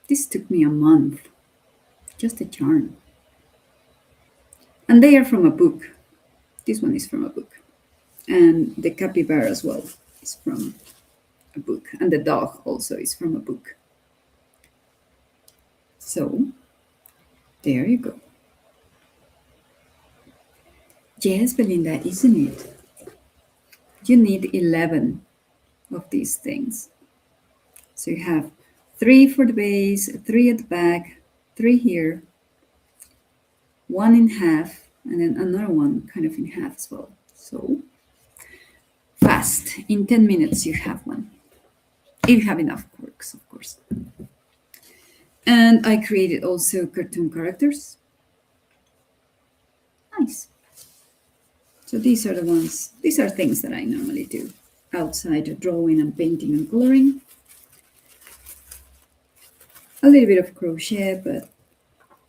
This took me a month, just a yarn. And they are from a book. This one is from a book. And the capybara as well is from a book. And the dog also is from a book. So, there you go. Yes, Belinda, isn't it? You need 11 of these things. So you have 3 for the base, 3 at the back, 3 here, 1 in half, and then another one kind of in half as well. So fast, in 10 minutes you have one. If you have enough corks, of course. And I created also cartoon characters. Nice. So these are the ones, these are things that I normally do outside of drawing and painting and coloring. A little bit of crochet, but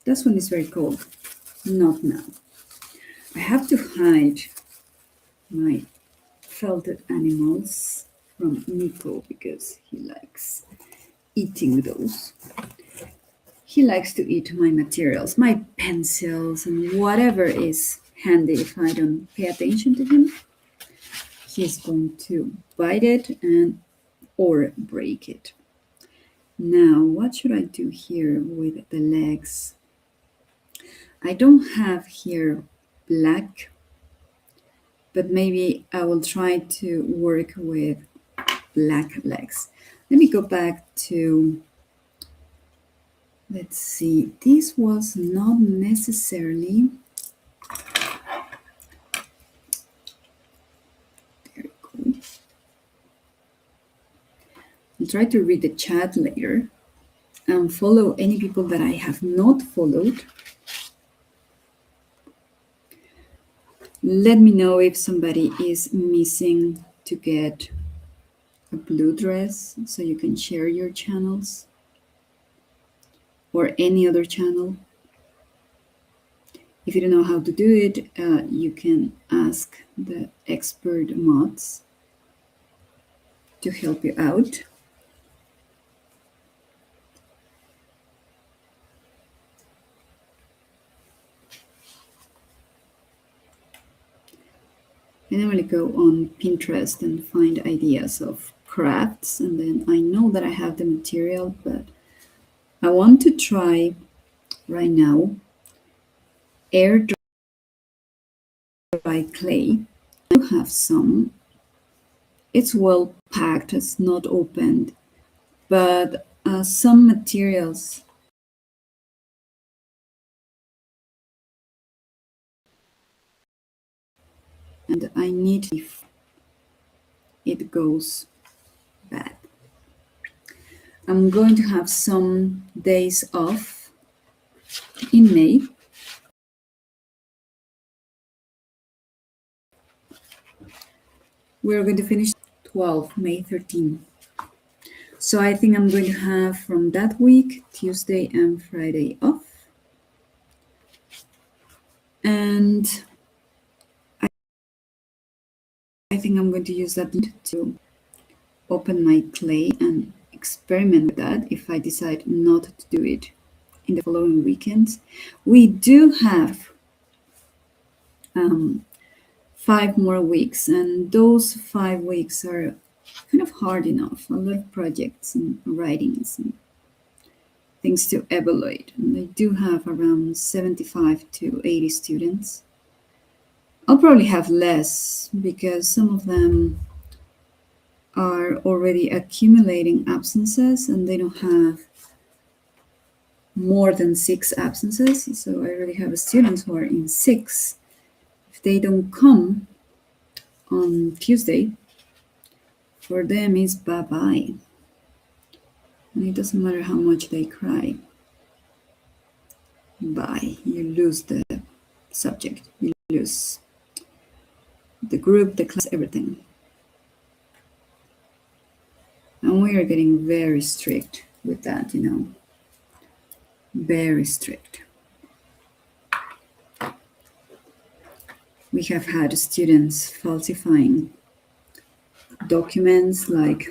this one is very cold. Not now. I have to hide my felted animals from Nico because he likes eating those. He likes to eat my materials, my pencils and whatever is handy. If I don't pay attention to him, he's going to bite it and or break it. Now, what should I do here with the legs? I don't have here black, but maybe I will try to work with black legs. Let me go back to, let's see, this was not necessarily, there we go. I'll try to read the chat later and follow any people that I have not followed. Let me know if somebody is missing to get a blue dress so you can share your channels or any other channel. If you don't know how to do it, you can ask the expert mods to help you out. I normally go on Pinterest and find ideas of crafts, and then I know that I have the material, but I want to try right now air dry clay. I do have some. It's well packed, it's not opened, but some materials and I need if it goes bad. I'm going to have some days off in May. We're going to finish 12, May 13. So I think I'm going to have from that week, Tuesday and Friday off. And I think I'm going to use that to open my clay and experiment with that if I decide not to do it in the following weekends. We do have 5 more weeks, and those 5 weeks are kind of hard enough. A lot of projects and writings and things to evaluate. And I do have around 75 to 80 students. I'll probably have less because some of them are already accumulating absences and they don't have more than 6 absences. So I already have students who are in 6. If they don't come on Tuesday, for them it's bye-bye. And it doesn't matter how much they cry. Bye. You lose the subject. You lose the group, the class, everything. And we are getting very strict with that, you know. Very strict. We have had students falsifying documents like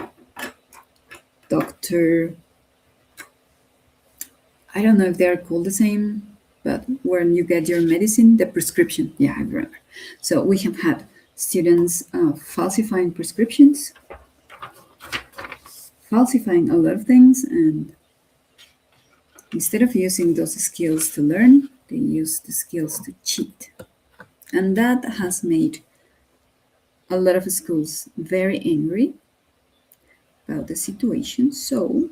doctor, I don't know if they're called the same, but when you get your medicine, the prescription. Yeah, I remember. So we have had students falsifying prescriptions, falsifying a lot of things, and instead of using those skills to learn, they use the skills to cheat. And that has made a lot of schools very angry about the situation. So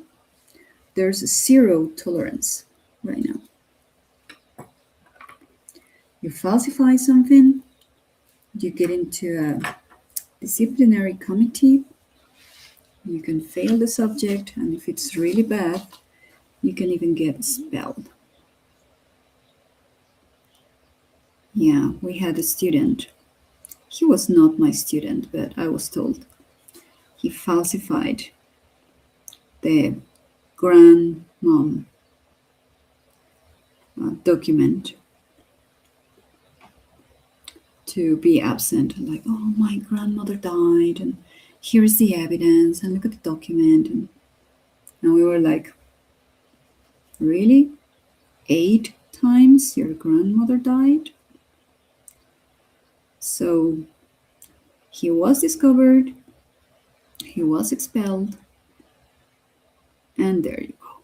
there's zero tolerance right now. You falsify something, you get into a disciplinary committee, you can fail the subject, and if it's really bad, you can even get expelled. Yeah, we had a student. He was not my student, but I was told he falsified the grandmom document to be absent. Like, oh, my grandmother died, and here's the evidence, and look at the document. And we were like, really? 8 times your grandmother died? So he was discovered, he was expelled, and there you go.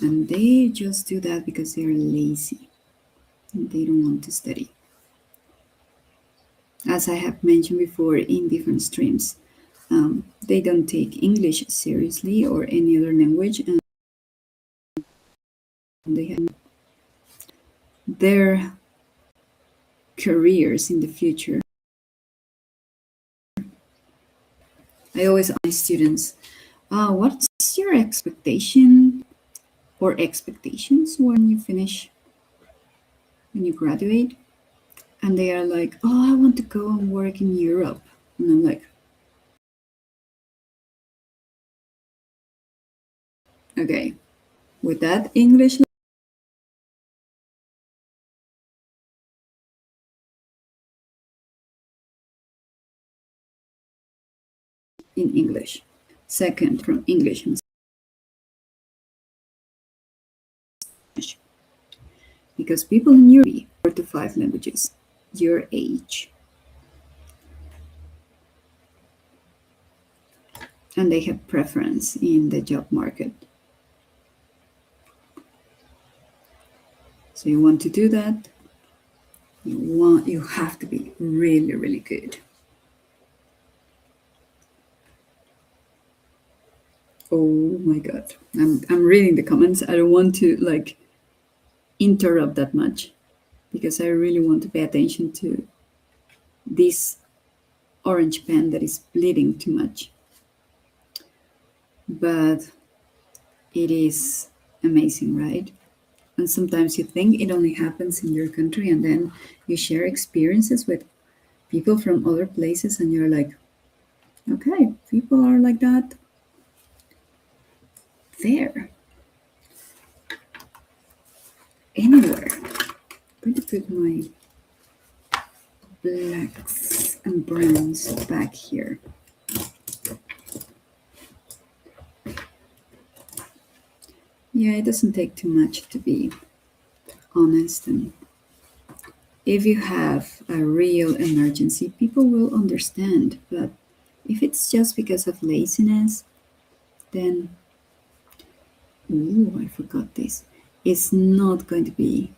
And they just do that because they're lazy and they don't want to study. As I have mentioned before in different streams, they don't take English seriously or any other language, and they have their careers in the future. I always ask my students, what's your expectation or expectations when you finish, when you graduate? And they are like, oh, I want to go and work in Europe. And I'm like, okay, with that English in English. Second, from English and Spanish. Because people in Europe 4 to 5 languages, your age. And they have preference in the job market. So you want to do that, you have to be really, really good. Oh my god. I'm reading the comments. I don't want to like interrupt that much because I really want to pay attention to this orange pen that is bleeding too much. But it is amazing, right? And sometimes you think it only happens in your country, and then you share experiences with people from other places, and you're like, okay, people are like that there. Anywhere. I'm going to put my blacks and browns back here. Yeah, it doesn't take too much to be honest, and if you have a real emergency, people will understand. But if it's just because of laziness, then, ooh, I forgot this. It's not going to be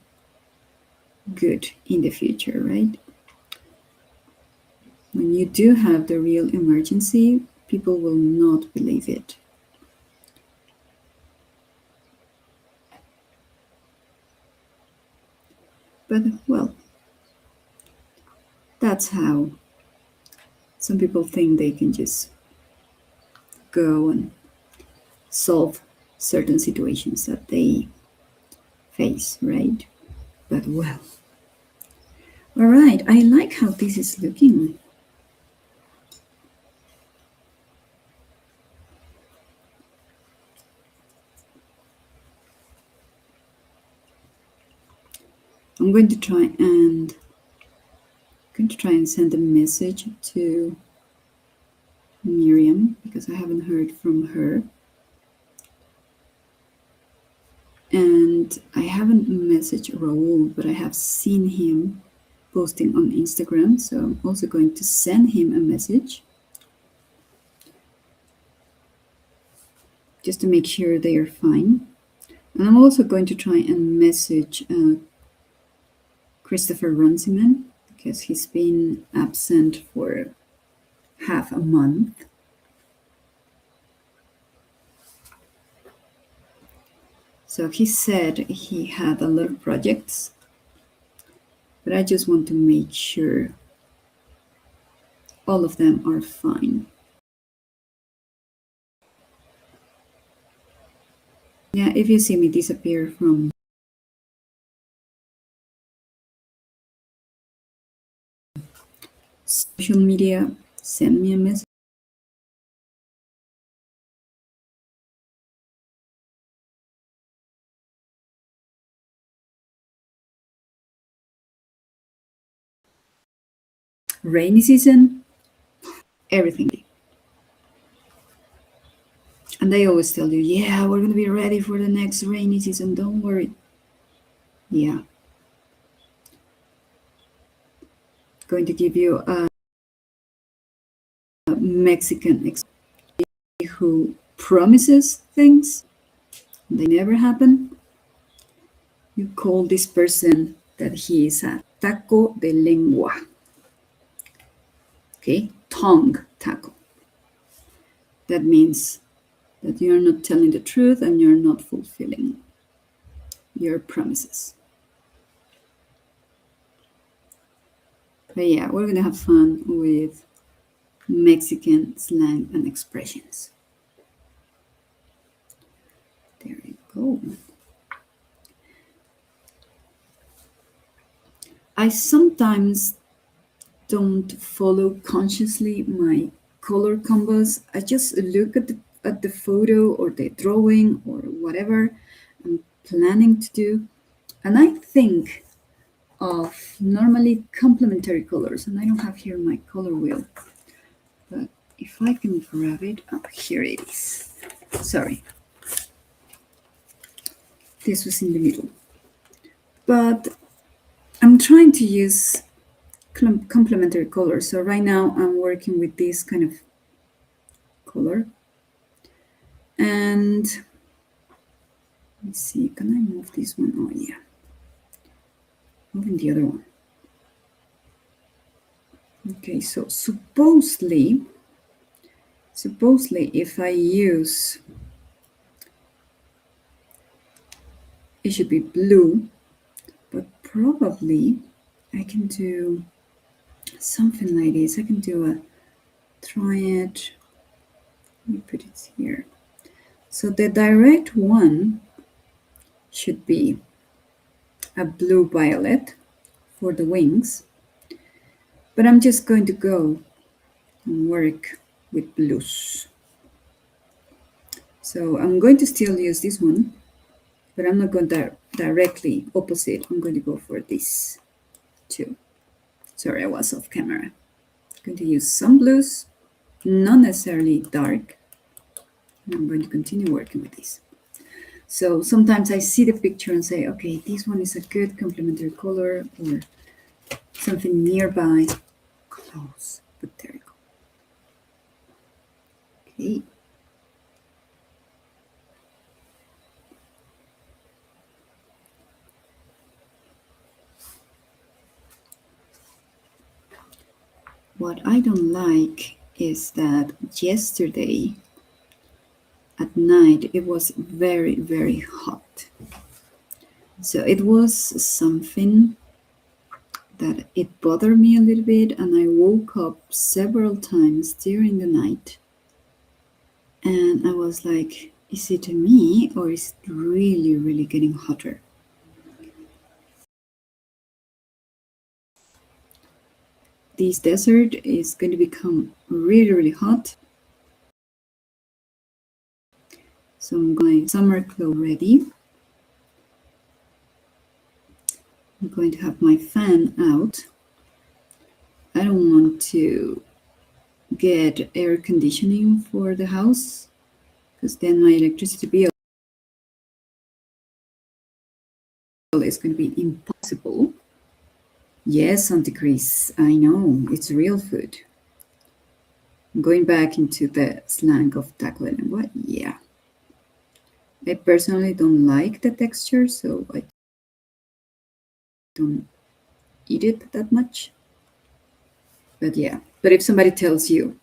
good in the future, right? When you do have the real emergency, people will not believe it. But, well, that's how some people think they can just go and solve certain situations that they face, right? But, well, all right, I like how this is looking. I'm going to try and send a message to Miriam because I haven't heard from her. And I haven't messaged Raul, but I have seen him posting on Instagram. So I'm also going to send him a message just to make sure they are fine. And I'm also going to try and message Christopher Runciman because he's been absent for half a month. So he said he had a lot of projects, but I just want to make sure all of them are fine. Yeah, if you see me disappear from social media, send me a message. Rainy season, everything. And they always tell you, yeah, we're going to be ready for the next rainy season. Don't worry. Yeah. Going to give you a Mexican who promises things, they never happen. You call this person that he is a taco de lengua. Okay, tongue taco. That means that you're not telling the truth and you're not fulfilling your promises. But yeah, we're gonna have fun with Mexican slang and expressions. There you go. I sometimes don't follow consciously my color combos. I just look at the photo or the drawing or whatever I'm planning to do, and I think of normally complementary colors. And I don't have here my color wheel, but if I can grab it, oh, here it is. Sorry, this was in the middle. But I'm trying to use complementary colors. So right now I'm working with this kind of color. And let's see, can I move this one? Oh yeah, moving the other one. Okay, so supposedly if I use, it should be blue, but probably I can do something like this. I can do a triad. Let me put it here. So the direct one should be a blue violet for the wings, but I'm just going to go and work with blues. So I'm going to still use this one, but I'm not going to directly opposite. I'm going to go for this too. Sorry, I was off camera. I'm going to use some blues, not necessarily dark. And I'm going to continue working with this. So sometimes I see the picture and say, okay, this one is a good complementary color or something nearby. Close, but there you go. Okay. What I don't like is that yesterday at night it was very, very hot. So it was something that it bothered me a little bit, and I woke up several times during the night and I was like, is it me or is it really, really getting hotter? This desert is going to become really, really hot. So I'm going summer clothes ready. I'm going to have my fan out. I don't want to get air conditioning for the house because then my electricity bill is going to be impossible. Yes, Auntie Chris, I know, it's real food. Going back into the slang of taco de lengua, yeah. I personally don't like the texture, so I don't eat it that much. But yeah, but if somebody tells you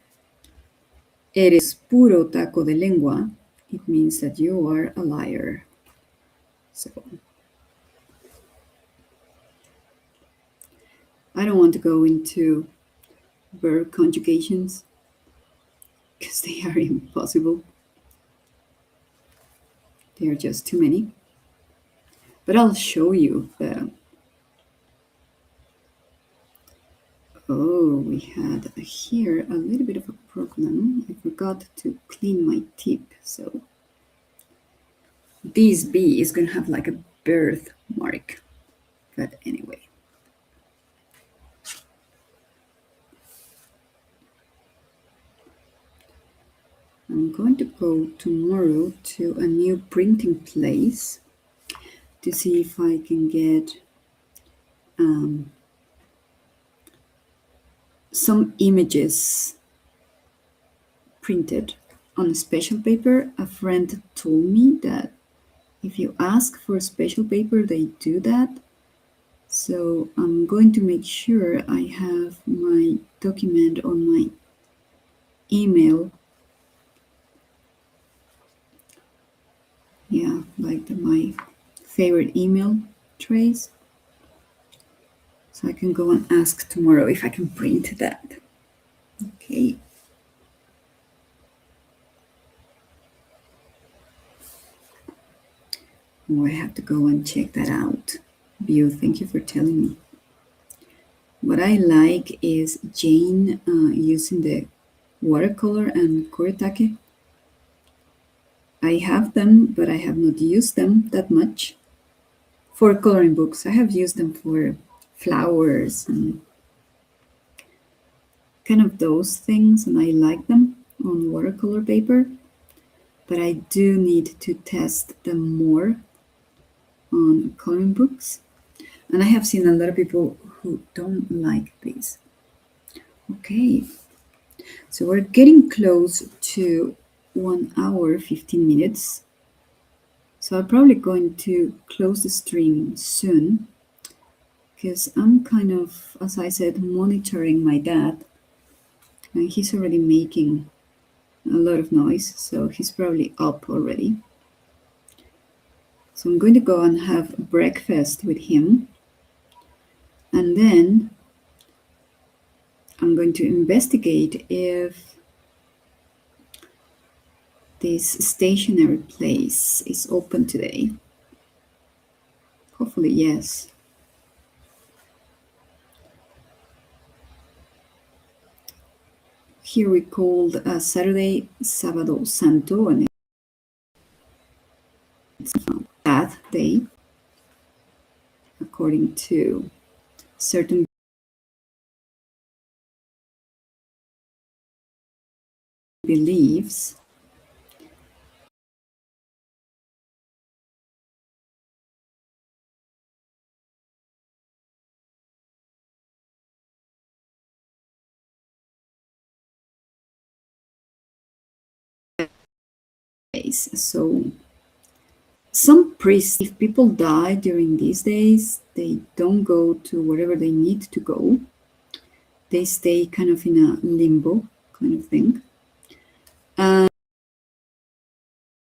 it is puro taco de lengua, it means that you are a liar. So I don't want to go into verb conjugations because they are impossible. They are just too many. But I'll show you the. Oh, we had here a little bit of a problem. I forgot to clean my tip, so this B is going to have like a birthmark. But anyway. I'm going to go tomorrow to a new printing place to see if I can get some images printed on a special paper. A friend told me that if you ask for a special paper, they do that. So I'm going to make sure I have my document on my email. Yeah, like my favorite email trace. So I can go and ask tomorrow if I can print that. Okay. Oh, I have to go and check that out. Bio, thank you for telling me. What I like is Jane using the watercolor and Kuretake. I have them, but I have not used them that much for coloring books. I have used them for flowers and kind of those things, and I like them on watercolor paper, but I do need to test them more on coloring books. And I have seen a lot of people who don't like these. Okay, so we're getting close to 1 hour, 15 minutes. So I'm probably going to close the stream soon because I'm kind of, as I said, monitoring my dad. And he's already making a lot of noise, so he's probably up already. So I'm going to go and have breakfast with him. And then I'm going to investigate if this stationery place is open today. Hopefully, yes. Here we called Saturday Sábado Santo, and it's that day, according to certain beliefs. So some priests, if people die during these days, they don't go to wherever they need to go. They stay kind of in a limbo kind of thing. And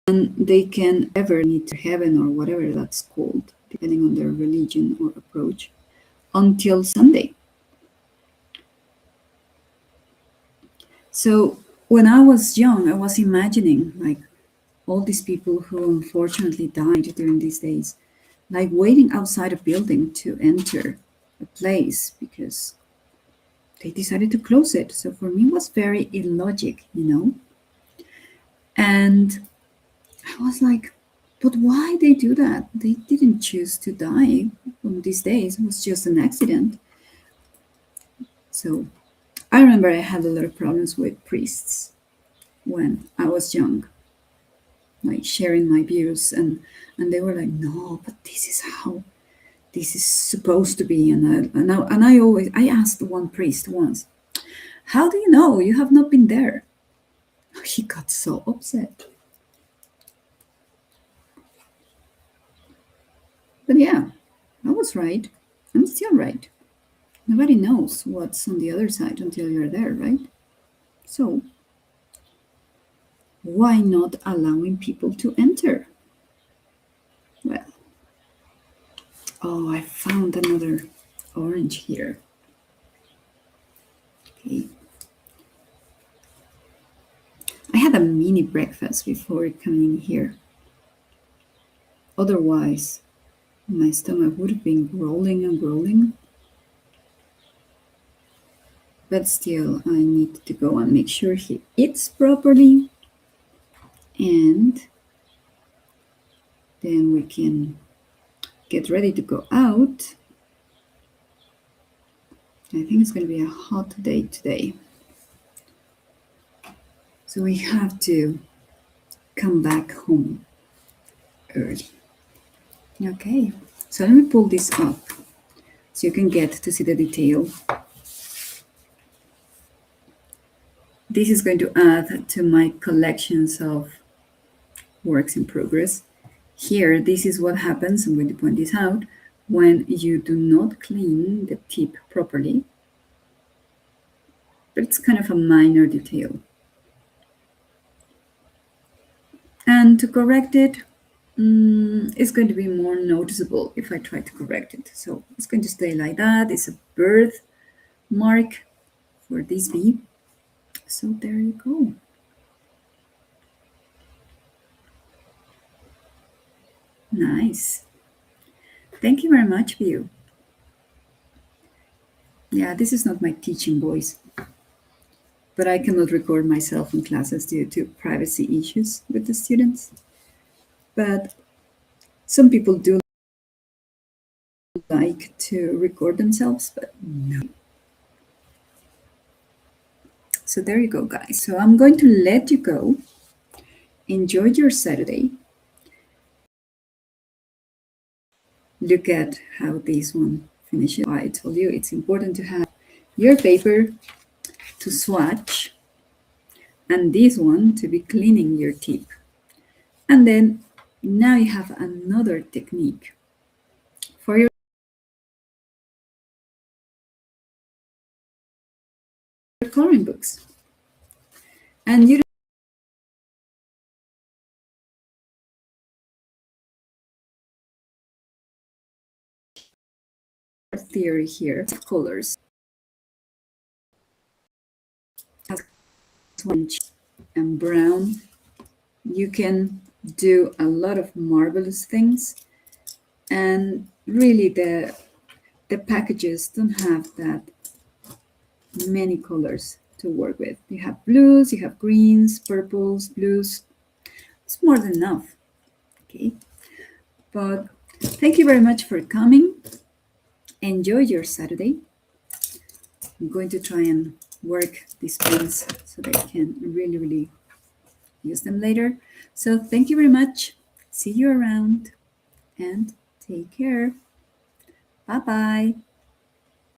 they can ever need to heaven or whatever that's called, depending on their religion or approach, until Sunday. So when I was young, I was imagining like all these people who unfortunately died during these days, like waiting outside a building to enter a place because they decided to close it. So for me, it was very illogic, you know? And I was like, But why they do that? They didn't choose to die on these days. It was just an accident. So I remember I had a lot of problems with priests when I was young, like sharing my views, and they were like, "No, but this is how this is supposed to be." And I always I asked one priest once, "How do you know? You have not been there." He got so upset. But yeah, I was right. I'm still right. Nobody knows what's on the other side until you're there, right? So why not allowing people to enter? Well, oh, I found another orange here. Okay. I had a mini breakfast before coming here. Otherwise, my stomach would have been growling and growling. But still, I need to go and make sure he eats properly. And then we can get ready to go out. I think it's going to be a hot day today. So we have to come back home early. Okay, so let me pull this up so you can get to see the detail. This is going to add to my collections of works in progress. Here, this is what happens, I'm going to point this out, when you do not clean the tip properly. But it's kind of a minor detail. And to correct it, it's going to be more noticeable if I try to correct it. So it's going to stay like that. It's a birthmark for this bee. So there you go. Nice. Thank you very much, View. Yeah, this is not my teaching voice, but I cannot record myself in classes due to privacy issues with the students. But some people do like to record themselves, but no. So there you go, guys. So I'm going to let you go. Enjoy your Saturday. Look at how this one finishes. I told you it's important to have your paper to swatch and this one to be cleaning your tip. And then now you have another technique for your coloring books. And you theory here of colors orange and brown. You can do a lot of marvelous things, and really the packages don't have that many colors to work with. You have blues, you have greens, purples, blues. It's more than enough. Okay, but thank you very much for coming. Enjoy your Saturday. I'm going to try and work these pens so that I can really use them later. So thank you very much. See you around and take care. Bye-bye.